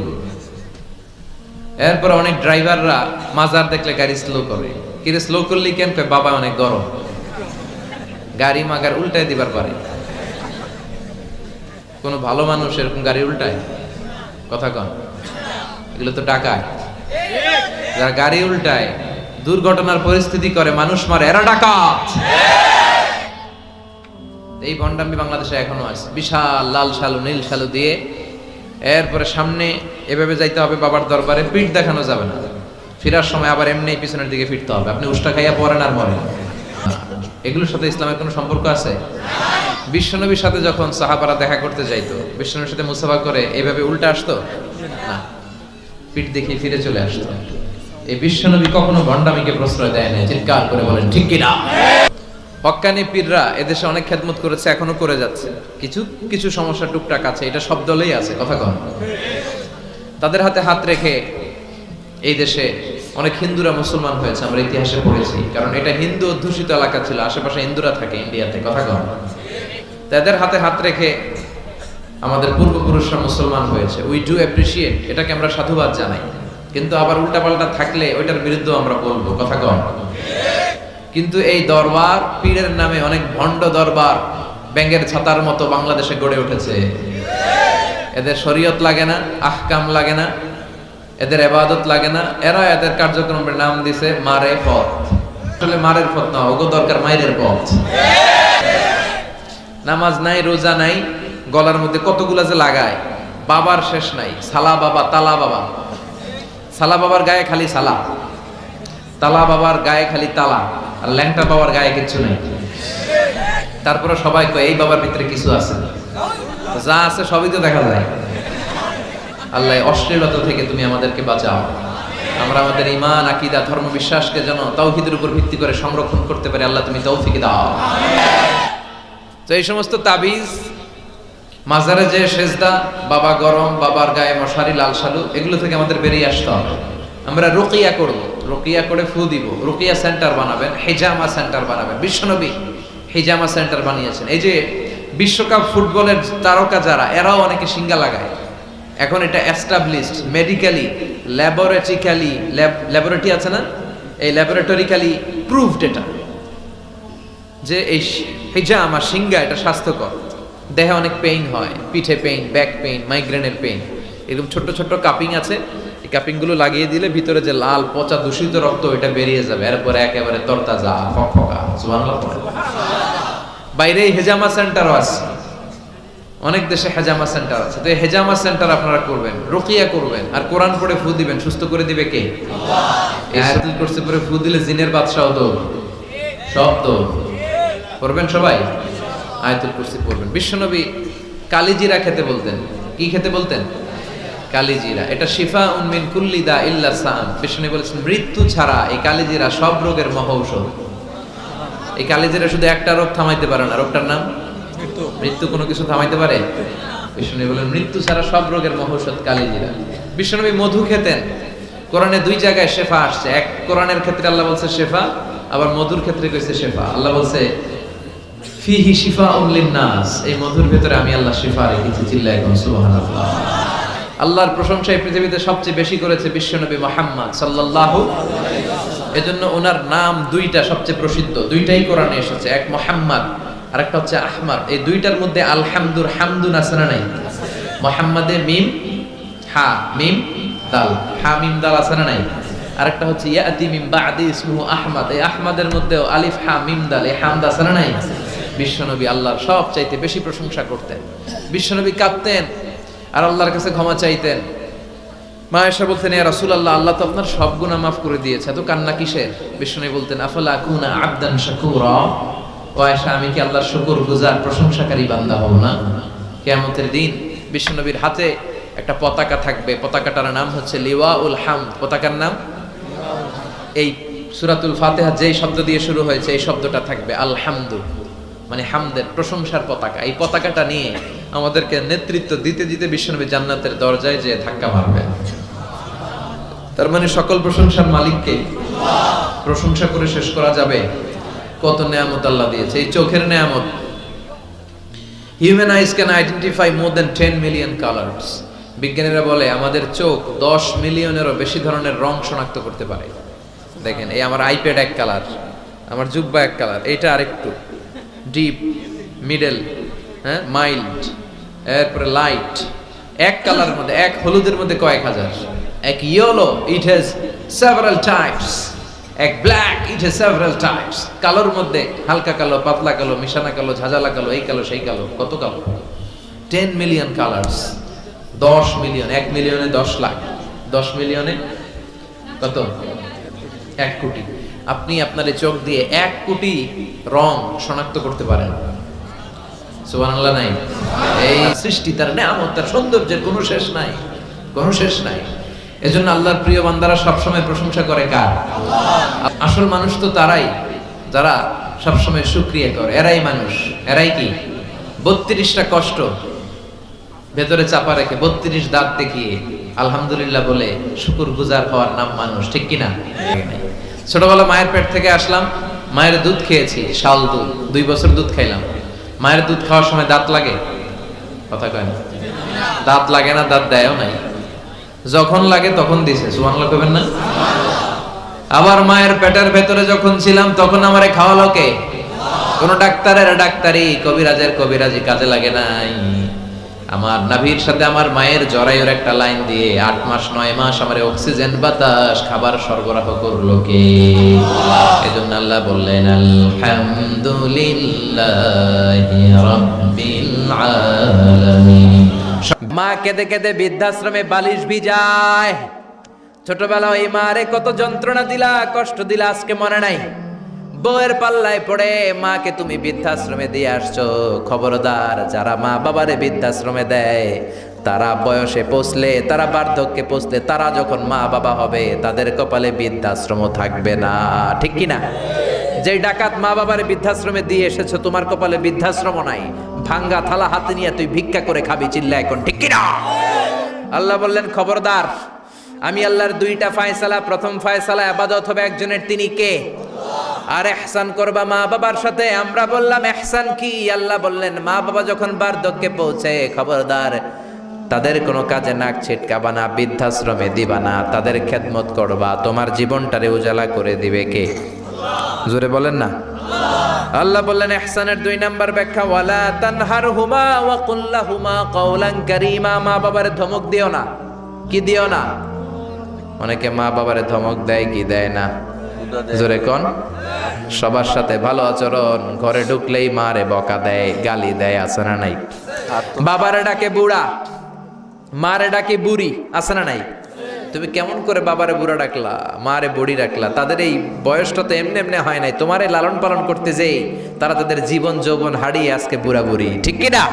এরপর অনেক ড্রাইভাররা মাজার দেখলে গাড়ি স্লো করে। কিন্তু স্লো করলে কেন? কয় বাবা অনেক গরম, গাড়ি মাগার উল্টায় দিবার পারে। কোন ভালো মানুষ এরকম গাড়ি উল্টায়? কথা কন। এগুলো তো ডাকায়। যারা গাড়ি উল্টায়, দুর্ঘটনার পরিস্থিতি করে, মানুষ মারে, এরা ডাকাত। এই ভণ্ডামি বাংলাদেশে এখনো আছে। বিশাল লাল শালু, নীল শালু দিয়ে এরপরে সামনে এভাবে যাইতে হবে বাবার দরবারে, পিঠ দেখানো যাবে না। ফেরার সময় আবার এমনি পিছনের দিকে ফিরতে হবে। আপনি উষ্টা খাইয়া পড়েন আর মরেন। এগুলোর সাথে ইসলামের কোনো সম্পর্ক আছে? বিশ্বনবীর সাথে যখন সাহাবারা দেখা করতে যাইতো, বিশ্বনবীর সাথে মুসাফা করে এইভাবে উল্টা আসতো না, পিঠ দেখিয়ে ফিরে চলে আসতো। এই বিশ্বনবী কখনো ভণ্ডামিকে প্রশ্রয় দেয় না। চিৎকার করে বলেন ঠিক কিনা? হক্কানি পীররা এদেশে অনেক খেদমত করেছে, এখনো করে যাচ্ছে। কিছু কিছু সমস্যা টুকটাক আছে, এটা সব দলেই আছে, কথা কন। তাদের হাতে হাত রেখে এই দেশে অনেক হিন্দুরা মুসলমান হয়েছে, আমরা ইতিহাসে পড়েছি। কারণ এটা হিন্দু অধ্যুষিত এলাকা ছিল, আশেপাশে হিন্দুরা থাকে ইন্ডিয়াতে, কথা কন। তাদের হাতে হাত রেখে আমাদের পূর্বপুরুষরা মুসলমান হয়েছে। উই ডু অ্যাপ্রিসিয়েট, এটাকে আমরা সাধুবাদ জানাই। কিন্তু আবার উল্টাপাল্টা থাকলে ওইটার বিরুদ্ধে আমরা বলবো, কথা কন। কিন্তু এই দরবার পীরের নামে অনেক ভণ্ড দরবার ব্যাঙের ছাতার মতো বাংলাদেশে গড়ে উঠেছে। এদের শরীয়ত লাগে না, আহকাম লাগে না, এদের ইবাদত লাগে না, এরা এদের কার্যক্রমের নাম দিছে মারে পথ। আসলে মারের পথ না, ওগো দরকার মায়ের পথ। নামাজ নাই, রোজা নাই, গলার মধ্যে কতগুলা যে লাগায়, বাবার শেষ নাই। সালা বাবা, তালা বাবা। সালা বাবার গায়ে খালি সালা, তালা বাবার গায়ে খালি তালা, আর ল্যাংটা বাবার গায়ে কিচ্ছু নেই। তারপরে সবাই কয় এই বাবার ভিতরে কিছু আছে। যা আছে সবই তো দেখা যায়। আল্লাহ অশ্লীলতা থেকে তুমি আমাদেরকে বাঁচাও। আমরা আমাদের ঈমান, আকীদা, ধর্ম, বিশ্বাসকে যেন তাওহীদের উপর ভিত্তি করে সংরক্ষণ করতে পারি। আল্লাহ তুমি তৌফিক দাও। তো এই সমস্ত তাবিজ, মাজারে যে সেজদা, বাবা গরম, বাবার গায়ে মশারি, লাল শালু, এগুলো থেকে আমাদের বেরিয়ে আসতে হবে। আমরা রুকিয়া করব, রুকিয়া করে ফু দিব। রুকিয়া সেন্টার বানাবেন, হিজামা সেন্টার বানাবেন। বিশ্বনবী হিজামা সেন্টার বানিয়েছেন। এই যে বিশ্বকাপ ফুটবলের তারকা যারা, এরাও অনেকে সিঙ্গা লাগায়। এখন এটা এস্টাবলিশড মেডিকেলি, ল্যাবরেটরি আছে না, এই ল্যাবরেটরিক্যালি প্রুভড এটা, যে এই হিজামা, সিঙ্গা, এটা স্বাস্থ্যকর। দেহে অনেক পেইন হয়, পিঠে পেইন, ব্যাক পেইন, মাইগ্রেনের পেইন, এরকম ছোট্ট ছোট্ট কাপিং আছে। এই কাপিং গুলো লাগিয়ে দিলে ভিতরে যে লাল পচা দূষিত রক্ত, ওইটা বেরিয়ে যাবে। এরপরে একেবারে তরতাজা, ফকফকা। সুবহানাল্লাহ। বাইরে হেজামা সেন্টারও আছে, অনেক দেশে হেজামা সেন্টার আছে। তো এই হেজামা সেন্টার আপনারা করবেন, রুকিয়া করবেন, আর কোরআন পড়ে ফু দিবেন। সুস্থ করে দিবে কে? এই আয়াতুল কুরসি পড়ে ফু দিলে জিনের বাদশাও তো সব তো করবেন সবাই। আয়াতুল কুরসি পড়বেন। বিশ্বনবী কালিজিরা খেতে বলতেন। কি খেতে বলতেন? কালিজিরা। এটা শিফা মিন কুল্লি দা ইল্লা সাম। বিশ্বনবী বলেছেন মৃত্যু ছাড়া এই কালিজিরা সব রোগের মহৌষধ। এই কালিজিরা শুধু একটা রোগ থামাইতে পারে না, রোগটার নাম মৃত্যু। কোনো কিছু থামাইতে পারে? বিশ্বনবী বলেন মৃত্যু ছাড়া সব রোগের মহৌষধ কালিজিরা। বিশ্বনবী মধু খেতেন। কোরআনে দুই জায়গায় শেফা আসছে। এক কোরআনের ক্ষেত্রে আল্লাহ বলছে শেফা, আবার মধুর ক্ষেত্রে কইছে শেফা। আল্লাহ বলছে ফিহি শিফাউন লিন-নাস, এই মধুর ভিতরে আমি আল্লাহ শিফা রেখেছি। চিল্লায় কোন সুবহানাল্লাহ। আল্লাহর প্রশংসা এই পৃথিবীতে সবচেয়ে বেশি করেছে বিশ্বনবী মুহাম্মদ সাল্লাল্লাহু। এজন্য ওনার নাম দুইটা সবচেয়ে প্রসিদ্ধ, দুইটাই কোরআনে এসেছে। এক মুহাম্মদ, আরেকটা হচ্ছে আহমদ। এই দুইটার মধ্যে আলহামদুর হামদুন আছে না নাই? মুহাম্মাদে মিম হা, মিম দাল, হা মিম দাল আছে না নাই? আরেকটা হচ্ছে ইয়াতি মিন বাদি ইসমুহু আহমদ। এই আহমদের মধ্যে আলিফ হা মিম দাল, এই হামদ আছে না নাই? বিশ্বনবী আল্লাহর সবচাইতে বেশি প্রশংসা করতেন। বিশ্বনবী কাঁদতেন আর আল্লাহর কাছে ক্ষমা চাইতেন। মা আয়েশা বলতেন ইয়া রাসূলুল্লাহ, আল্লাহ তো আপনার সব গুনাহ মাফ করে দিয়েছে, এত কান্না কিসের? বিশ্বনবী বলতেন আফালা আকুনা আবদান শাকুরা। ও আয়েশা, আমি কি আল্লাহর শুকরগুজার প্রশংসাকারী বান্দা হব না? কিয়ামতের দিন বিশ্বনবীর হাতে একটা পতাকা থাকবে। পতাকাটার নাম হচ্ছে লিওয়াউল হামদ। পতাকার নাম, এই সূরাতুল ফাতিহা যেই শব্দ দিয়ে শুরু হয়েছে, এই শব্দটা থাকবে আলহামদু, মানে হামদের, প্রশংসার পতাকা। এই পতাকাটা নিয়ে আমাদেরকে নেতৃত্ব দিতে দিতে বিশ্বনবী জান্নাতের দরজায় যে ধাক্কা মারবেন। তার মানে সকল প্রশংসার মালিককে প্রশংসা করে শেষ করা যাবে? কত নেয়ামত আল্লাহ দিয়েছে। এই চোখের নেয়ামত। Human ice can identify more than 10 million colours. বিজ্ঞানীরা বলে আমাদের চোখ 10 মিলিয়নেরও বেশি ধরনের রং শনাক্ত করতে পারে। দেখেন, এই আমার আইপ্যাড এক কালার, আমার জুব্বা এক কালার, এইটা আরেকটু ডিপ, মিডল, হ্যাঁ, মাইল্ড, এরপরে লাইট। এক কালারের মধ্যে, এক হলুদের মধ্যে কয়েক হাজার। এক yellow, it has several types. এক black, it has several types. কালোর মধ্যে হালকা কালো, পাতলা কালো, মিশানা কালো, ঝাঁঝালা কালো, এই কালো সেই কালো, কত কালো। 10 মিলিয়ন কালার্স। 10 মিলিয়ন, 1 মিলিয়নে 10 লাখ, 10 মিলিয়নে কত? 1 কোটি। আপনি আপনার এই চোখ দিয়ে 1 কোটি রং শনাক্ত করতে পারেন। সুবহানাল্লাহ নাই? এই সৃষ্টি, তার নেয়ামত, তার সৌন্দর্যের কোনো শেষ নাই, কোনো শেষ নাই। এজন্য আল্লাহর প্রিয় বান্দারা সবসময় প্রশংসা করে কার? আসল মানুষ তো তারাই যারা সবসময় শুকরিয়া করে। এরাই মানুষ। এরাই কি? 32টা কষ্ট ভেতরে চাপা রেখে, 32 দাঁত দেখিয়ে আলহামদুলিল্লাহ বলে শুকরগুজার হওয়ার নাম মানুষ। ঠিক কিনা? ছোটবেলা মায়ের পেট থেকে আসলাম, মায়ের দুধ খেয়েছি, শাল দুধ, 2 বছর দুধ খাইলাম। মায়ের দুধ খাওয়ার সময় দাঁত লাগে? কথা কয় না। দাঁত লাগে না, দাঁত দেয়ও নাই। যখন লাগে তখন দিছে। সুবহানাল্লাহ কইবেন না? আবার মায়ের পেটের ভেতরে যখন ছিলাম তখন আমারে খাওয়ালো কে? কোন ডাক্তারের ডাক্তারি, কবিরাজের কবিরাজি কাজে লাগে নাই। আমার নাভির সাথে আমার মায়ের জরায়ুর একটা লাইন দিয়ে 8 মাস 9 মাস আমার অক্সিজেন বাতাস খাবার সরবরাহ করলো কে? এজন্য আল্লাহ বললেন আলহামদুলিল্লাহি রাব্বিল আলামিন। মা কেঁদে কেঁদে বৃদ্ধাশ্রমে বালিশ ভিজায়। ছোটবেলায় ওই মারে কত যন্ত্রণা দিলা, কষ্ট দিলা, আজকে মনে নাই? বউয়ের পাল্লায় পড়ে মাকে তুমি বৃদ্ধাশ্রমে দিয়ে আসছো। খবরদার, যারা মা বাবারে বৃদ্ধাশ্রমে দেয় তারা বয়সে পৌঁছলে, তারা বার্ধক্যে পৌঁছলে, তারা যখন মা বাবা হবে তাদের কপালে বৃদ্ধাশ্রম থাকবে না। ঠিক কিনা? যেই ডাকাত মা বাবারে বৃদ্ধাশ্রমে দিয়ে এসেছো, তোমার কপালে বৃদ্ধাশ্রম নাই। ভাঙ্গা থালা হাতে নিয়ে তুই ভিক্ষা করে খাবি, চিল্লা এখন, ঠিক কিনা? আল্লাহ বললেন খবরদার, আমি আল্লাহর দুইটা ফায়সালা। প্রথম ফায়সালা ইবাদত হবে একজনের, তিনি কে? আর ইহসান করবা মা বাবার সাথে। আমরা বললাম ইহসান কি? আল্লাহ বললেন মা বাবা যখন বার্ধক্যে পৌঁছে, খবরদার তাদের কোনো কাজে নাক ছিটকাবা না, বৃদ্ধাশ্রমে দিবা না, তাদের খেদমত করবা। তোমার জীবনটারে উজালা করে দিবে কে? জোরে বলেন না। আল্লাহ বললেন ইহসানের 2 নাম্বার ব্যাখ্যা, ওয়ালা তানহারহুমা ওয়া কুল লাহুমা কাওলান কারীমা। মা বাবারে ধমক দিও না। কি দিও না? অনেকে মা বাবারে ধমক দেয়, কি দেয় না? জোরে কোন? সবার সাথে ভালো আচরণ, ঘরে ঢুকলেই মারে বকা দেয়, গালি দেয়, আছে না নাই? বাবারে ডাকে বুড়া, মারে ডাকে বুড়ি, আছে না নাই? তুমি কেমন করে বাবারে বুড়া ডাকলা, মারে বুড়ি ডাকলা? তাদের এই বয়সটা তো এমনি এমনি হয় নাই। তোমারে লালন পালন করতে যেই তারা তাদের জীবন যৌবন হারিয়ে আজকে বুড়া বুড়ি, ঠিক কিনা?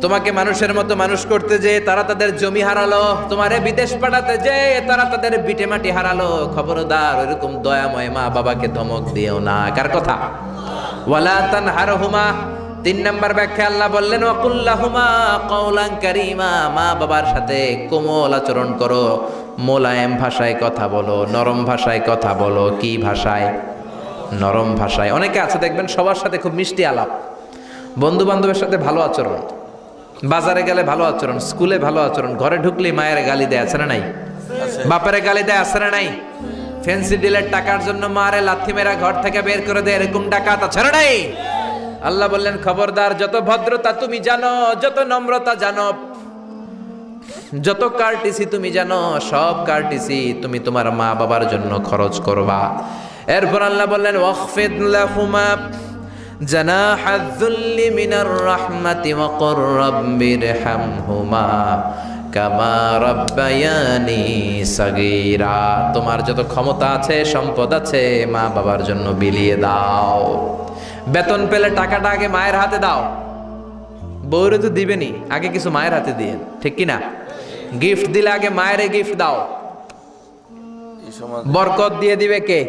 তোমাকে মানুষের মতো মানুষ করতে যে তারা তাদের জমি হারালো, তোমারে বিদেশ পাঠাতে যে তারা তাদের বিটে মাটি হারালো। খবরদার, এরকম দয়াময় মা বাবাকে ধমক দিও না। কার কথা? ওয়ালা তানহারহুমা। 3 নাম্বার ব্যাখ্যা আল্লাহ বললেন ওয়া কুল লাহুমা কাওলান কারীমা। মা বাবার সাথে কোমল আচরণ করো, মোলায়েম ভাষায় কথা বলো, নরম ভাষায় কথা বলো। কি ভাষায়? নরম ভাষায়। অনেকে আছে দেখবেন সবার সাথে খুব মিষ্টি আলাপ, বন্ধু বান্ধবের সাথে ভালো আচরণ, বাজারে গেলে ভালো আচরণ, স্কুলে ভালো আচরণ, ঘরে ঢুকলে মায়ের গালি দেয়, আছে না নাই? বাপের গালি দেয়, আছে না নাই? ফ্যান্সি ডিলের টাকার জন্য মারে লাথি মেরা ঘর থেকে বের করে দেয়, এরকম ডাকাত আছে না নাই? আল্লাহ বললেন খবরদার, যত ভদ্রতা তুমি জানো, যত নম্রতা জানো, যত কার্টিসি তুমি জানো, সব কার্টিসি তুমি তোমার মা বাবার জন্য খরচ করবা। এরপর আল্লাহ বললেন ওয়াখফিদ লাহুমা জানাহায যুল্লি মিনার রাহমাতি ওয়া কুর রাব্বিরহামহুমা কামা রাব্বায়ানি সাগীরা। তোমার যত ক্ষমতা আছে, সম্পদ আছে, মা বাবার জন্য বিলিয়ে দাও। বেতন পেলে টাকাটা আগে মায়ের হাতে দাও। বউরে তো দিবেনি, আগে কিছু মায়ের হাতে দিয়ে, ঠিক কিনা? গিফট দিলে আগে মায়ের গিফট দাও। বরকত দিয়ে দিবে কে?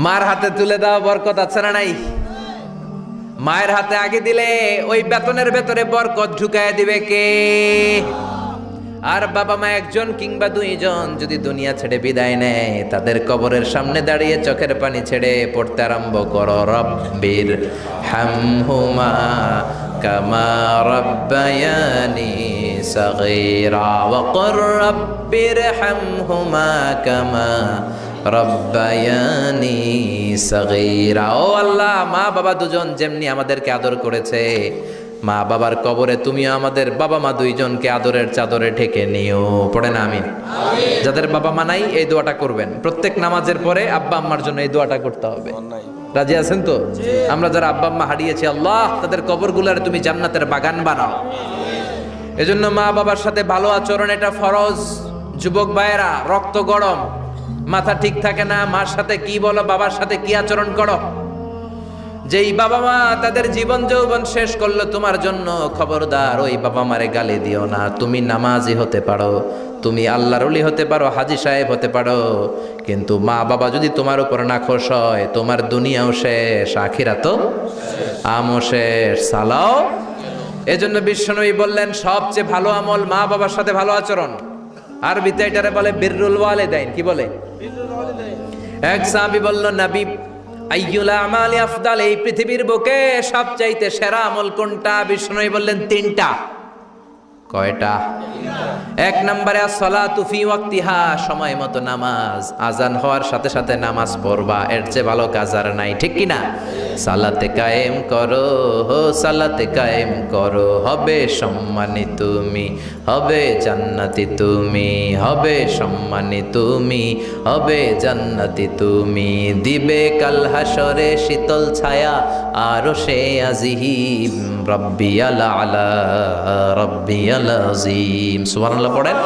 মার হাতে তুলে দাও, বরকত আছে না নাই? মায়ের হাতে আগে দিলে ওই বেতনের ভেতরে বরকত ঢুকায় দিবে কে? আর বাবা মা একজন কিংবা 2 জন যদি দুনিয়া ছেড়ে বিদায় নেয়, তাদের কবরের সামনে দাঁড়িয়ে চোখের পানি ছেড়ে পড়তে আরম্ভ করো রব্বির হামহুমা কামা রাব্বায়ানি সাগীরা ওয়া কুর রাব্বির হামহুমা কামা রব্বায়ানি সাগীরা। ও আল্লাহ, মা বাবা দুজন যেমনি আমাদেরকে আদর করেছে, মা বাবার কবরে তুমিও আমাদের বাবা মা 2 জনকে আদরের চাদরে ঢেকে নিও। পড়েন আমিন। যাদের বাবা মা নাই এই দোয়াটা করবেন। প্রত্যেক নামাজের পরে আব্বা আম্মার জন্য এই দোয়াটা করতে হবে। রাজি আছেন তো? আমরা যারা আব্বা আম্মা হারিয়েছি, আল্লাহ তাদের কবরগুলোরে তুমি জান্নাতের বাগান বানাও। এজন্য মা বাবার সাথে ভালো আচরণ এটা ফরজ। যুবক ভাইয়েরা, রক্ত গরম, মাথা ঠিক থাকে না, মার সাথে কি বলো, বাবার সাথে কি আচরণ করো। যেই বাবা মা তাদের জীবন যৌবন শেষ করলো তোমার জন্য, খবরদার ওই বাবা মারে গালি দিও না। তুমি নামাজি হতে পারো, তুমি আল্লাহর ওলি হতে পারো, হাজী সাহেব হতে পারো, কিন্তু মা বাবা যদি তোমার উপর নাখোশ হয়, তোমার দুনিয়াও শেষ, আখিরাতও আমও শেষ। সালাও। এজন্য বিশ্বনবী বললেন সবচেয়ে ভালো আমল মা বাবার সাথে ভালো আচরণ। আরবিতে এটারে বলে বিররুল ওয়ালিদাইন। কি বলে? এক সাহাবী বলল, নবী আইয়ুল আমালি আফদাল, এই পৃথিবীর বুকে সবচাইতে সেরা আমল কোনটা? বিষ্ণু বললেন 3টা। কয়টা? এক নম্বরে আসসালাতু ফি ওয়াক্তিহা, সময় মতো নামাজ। আজান হওয়ার সাথে সাথে নামাজ পড়বা, এর চেয়ে ভালো কাজ আর নাই, ঠিক কি না? সালাতে কায়েম করো, সালাতে কায়েম করো, হবে সম্মানী তুমি, হবে জান্নাতি তুমি, হবে সম্মানী তুমি, হবে জান্নাতি তুমি। দিবে কাল হাসরে শীতল ছায়া আরশে আজিম, রাব্বিয়াল আলা রাব্বিয়াল আযীম। সুবহানাল্লাহ পড়েন।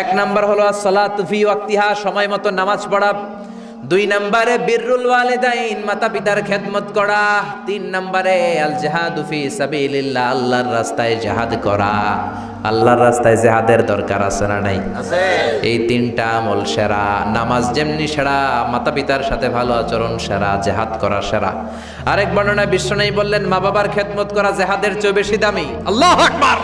এক নাম্বার হলো আসসালাতু ফি ওয়াক্তিহা, সময় মতো নামাজ পড়া। দুই নম্বরে বিররুল ওয়ালিদাইন, মাতা পিতার খেদমত করা। তিন নম্বরে আল জিহাদু ফি সাবিলিল্লাহ, আল্লাহর রাস্তায় জিহাদ করা। আল্লাহর রাস্তায় জিহাদের দরকার আছে না নাই? আছে। এই তিনটা আমল সেরা। নামাজ যেমনি সেরা, মাতা পিতার সাথে ভালো আচরণ সেরা, জিহাদ করা সেরা। আরেক বর্ণনায় বিশ্বনবী বললেন মা বাবার খেদমত করা জিহাদের চেয়ে বেশি দামি। আল্লাহু আকবার।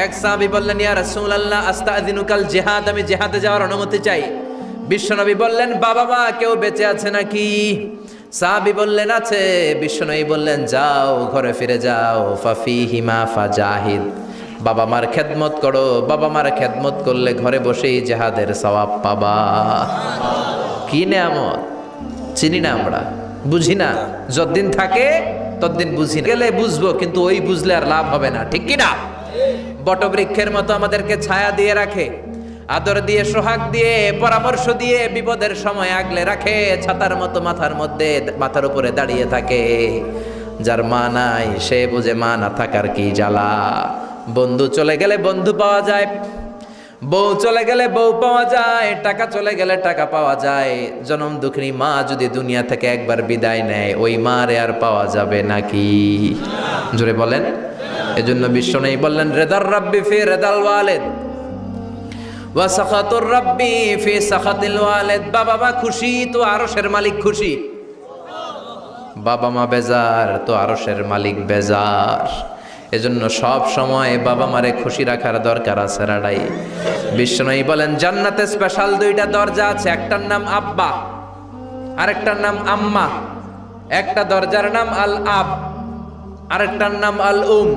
এক সাহাবী বললেন ইয়া রাসূলুল্লাহ আস্তাযিনুকাল জিহাদ, আমি জিহাদে যাওয়ার অনুমতি চাই। বিশ্বনবী বললেন বাবা মা কেউ বেঁচে আছে নাকি? সাহাবী বললেন আছে। বিশ্বনবী বললেন যাও ঘরে ফিরে যাও, ফাফিহিমা ফাজাহিদ, বাবা মার খেদমত করো। বাবা মার খেদমত করলে ঘরে বসেই জিহাদের সওয়াব পাবা। কি নেয়ামত, চিনি না আমরা, বুঝি না। যতদিন থাকে ততদিন বুঝি না, গেলে বুঝবো, কিন্তু ওই বুঝলে আর লাভ হবে না, ঠিক কি না? বটবৃক্ষের মতো আমাদেরকে ছায়া দিয়ে রাখে, আদর দিয়ে, সোহাগ দিয়ে, পরামর্শ দিয়ে, বিপদের সময় আগলে রাখে। ছাতার মতো মাথার মধ্যে, মাথার উপরে দাঁড়িয়ে থাকে। যার মা নাই সে বুঝে মা না থাকার কি জ্বালা। বন্ধু চলে গেলে বন্ধু পাওয়া যায়, বউ চলে গেলে বউ পাওয়া যায়, টাকা চলে গেলে টাকা পাওয়া যায়। জনম দুঃখিনী মা যদি দুনিয়া থেকে একবার বিদায় নেয়, ওই মারে আর পাওয়া যাবে নাকি? জোরে বলেন। এজন্য বিশ্বনবী বললেন রেদার রাব্বি ফি রেদাল ওয়ালিদ ওয়া সাখাতুর রাব্বি ফি সাখাতিল ওয়ালিদ। বাবা মা খুশি তো আরশের মালিক খুশি, বাবা মা বেজার তো আরশের মালিক বেজার। এজন্য সব সময় বাবা মারে খুশি রাখার দরকার আছে রাডাই। বিশ্বনবী বলেন জান্নাতে স্পেশাল দুইটা দরজা আছে, একটার নাম আব্বা, আরেকটার নাম আম্মা। একটা দরজার নাম আল আব, আরেকটার নাম আল উম।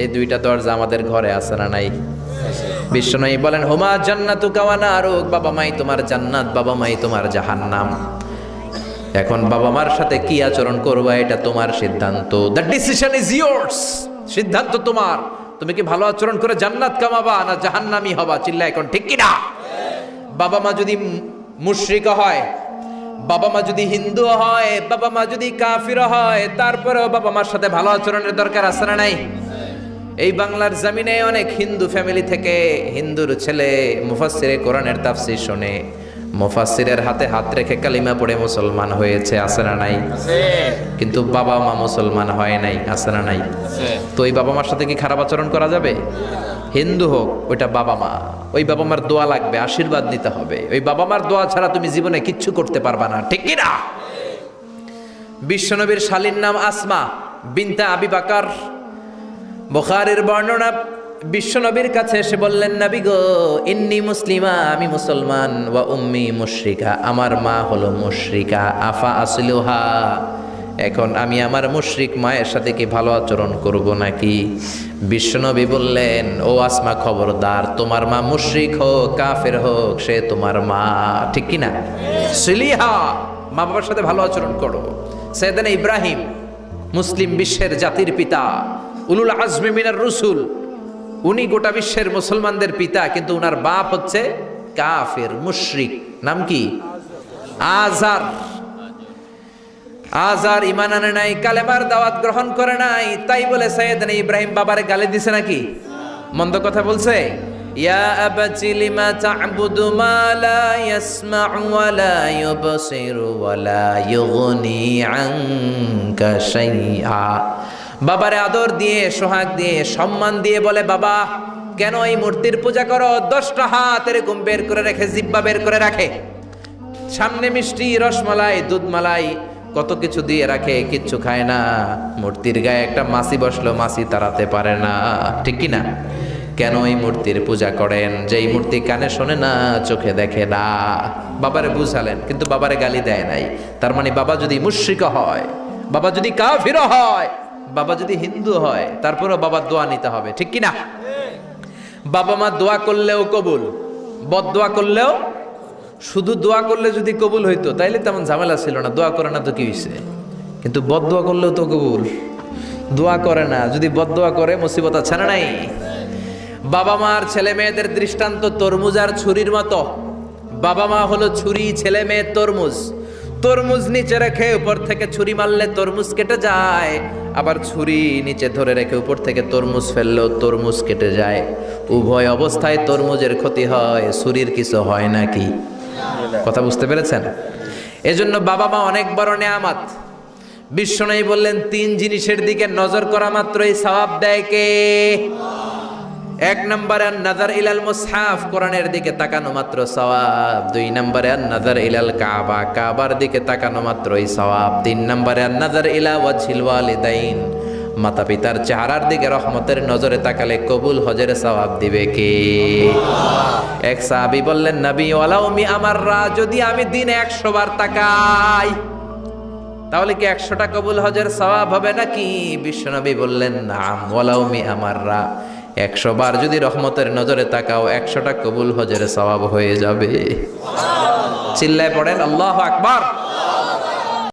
এই দুইটা দরজা আমাদের ঘরে আছে না নাই? বিশ্বনবী বলেন হুমা জান্নাতুকা ওয়া নারুক, বাবা মাই তোমার জান্নাত, বাবা মাই তোমার জাহান্নাম। এখন বাবা মার সাথে কি আচরণ করবা এটা তোমার সিদ্ধান্ত। দ্য ডিসিশন ইজ ইয়ার্স, সিদ্ধান্ত তোমার। তুমি কি ভালো আচরণ করে জান্নাত কামাবা না জাহান্নামী হবা? চিল্লা এখন, ঠিক কি না? বাবা মা যদি মুশরিক হয়, বাবা মা যদি হিন্দু হয়, বাবা মা যদি কাফির হয়, তারপরেও বাবা মার সাথে ভালো আচরণের দরকার আছে না নাই? এই বাংলার জমিনে অনেক হিন্দু ফ্যামিলি থেকে হিন্দুর ছেলে মুফাসসিরে কোরআনের তাফসীর শুনে, মুফাসসিরের হাতে হাত রেখে কালিমা পড়ে মুসলমান হয়েছে, আছে না নাই? কিন্তু বাবা মা মুসলমান হয় নাই, আছে না নাই? তো এই বাবা মার সাথে কি খারাপ আচরণ করা যাবে? হিন্দু হোক, ওইটা বাবা মা, ওই বাবা মার দোয়া লাগবে, আশীর্বাদ নিতে হবে। ওই বাবা মার দোয়া ছাড়া তুমি জীবনে কিচ্ছু করতে পারবা না, ঠিক কি না? বিশ্বনবীর শালীর নাম আসমা বিনতে আবি বকর। বুখারীর বর্ণনা, বিশ্বনবীর কাছে এসে বললেন নবী গো ইন্নী মুসলিমা, আমি মুসলমান, ওয়া উম্মি মুশরিকা, আমার মা হলো মুশরিকা, আফা আসলুহা, এখন আমি আমার মুশরিক মায়ের সাথে কি ভালো আচরণ করব নাকি? বিশ্বনবী বললেন ও আসমা খবরদার, তোমার মা মুশরিক হোক কাফের হোক সে তোমার মা, ঠিক কি না? সিলিহা, মা বাবার সাথে ভালো আচরণ করো। সাইয়েদনা ইব্রাহিম মুসলিম বিশ্বের জাতির পিতা, উলুল আজমি মিনার রসুল, উনি গোটা বিশ্বের মুসলমানদের পিতা, কিন্তু উনার বাপ হচ্ছে কাফের মুশরিক। নাম কি? আজার। আজার ইমান আনে নাই, কালেমার দাওয়াত গ্রহণ করে নাই, তাই বলে সাইয়েদনা ইব্রাহিম বাবারে গালি দিছে নাকি? মন্দ কথা বলছে? ইয়া আবাতি লিমা তা'বুদু মা লা ইয়াসমা'ু ওয়া লা ইউবসিরু ওয়া লা ইউগনি আনকা শাইআ। বাবারে আদর দিয়ে, সোহাগ দিয়ে, সম্মান দিয়ে বলে বাবা কেন এই মূর্তির পূজা করো? 10টা হাত এরকম বের করে রেখে, জিহ্বা বের করে রাখে, সামনে মিষ্টি, রসমালাই, দুধমালাই, কত কিছু দিয়ে রাখে, কিচ্ছু খায় না। মূর্তির গায়ে একটা মাছি বসলো, মাছি তাড়াতে পারে না, ঠিক কি না? কেন এই মূর্তির পূজা করেন? যে এই মূর্তি কানে শোনে না, চোখে দেখে না। বাবারে বুঝালেন, কিন্তু বাবারে গালি দেয় নাই। তার মানে বাবা যদি মুশরিক হয়, বাবা যদি কাফির হয়, বাবা যদি হিন্দু হয় তারপরেও বাবার দোয়া নিতে হবে, ঠিক কি না? বাবা মা দোয়া করলেও কবুল, বদদোয়া করলেও। শুধু দোয়া করলে যদি কবুল হইতো তাইলে তেমন ঝামেলা ছিল না, দোয়া করে না তো কি হইছে, কিন্তু বদদোয়া করলেও তো কবুল। দোয়া করে না, যদি বদদোয়া করে মুসিবত আছে না নাই? বাবা মার ছেলে মেয়েদের দৃষ্টান্ত তরমুজ আর ছুরির মতো। বাবা মা হলো ছুরি, ছেলে মেয়ে তরমুজ। তরমুজ নিচে রেখে উপর থেকে ছুরি মারলে তরমুজ কেটে যায়, আবার ছুরি নিচে ধরে রেখে উপর থেকে তরমুজ ফেললেও তরমুজ কেটে যায়। উভয় অবস্থায় তরমুজের ক্ষতি হয়, ছুরির কিছু হয় নাকি? কথা বুঝতে পেরেছেন? এজন্য বাবা মা অনেক বড় নেয়ামত। বিশ্বনবী বললেন 3 জিনিসের দিকে নজর করা মাত্রই সওয়াব দেয় কে? 1 নম্বরে আন-নাযার ইলাল মুসহাফ, কোরআনের দিকে তাকানো মাত্র সওয়াব। 2 নম্বরে আন-নাযার ইলাল কাবা, কাবার দিকে তাকানো মাত্রই সওয়াব। 3 নম্বরে আন-নাযার ইলা ওয়াজহিল ওয়ালিদাইন, মাতা পিতার চেহারার দিকে রহমতের নজরে তাকালে কবুল হজের সওয়াব দিবে কে? এক সাহাবী বললেন, নবী ওয়ালাউ মি আমাররা, যদি আমি দিনে 100 বার তাকাই তাহলে কি 100টা কবুল হজের সওয়াব হবে নাকি? বিশ্বনবী বললেন, নাম ওয়ালাউ মি আমাররা, 100 বার যদি রহমতের নজরে তাকাও 100টা কবুল হজের সওয়াব হয়ে যাবে। চিল্লায় পড়েন আল্লাহু আকবার।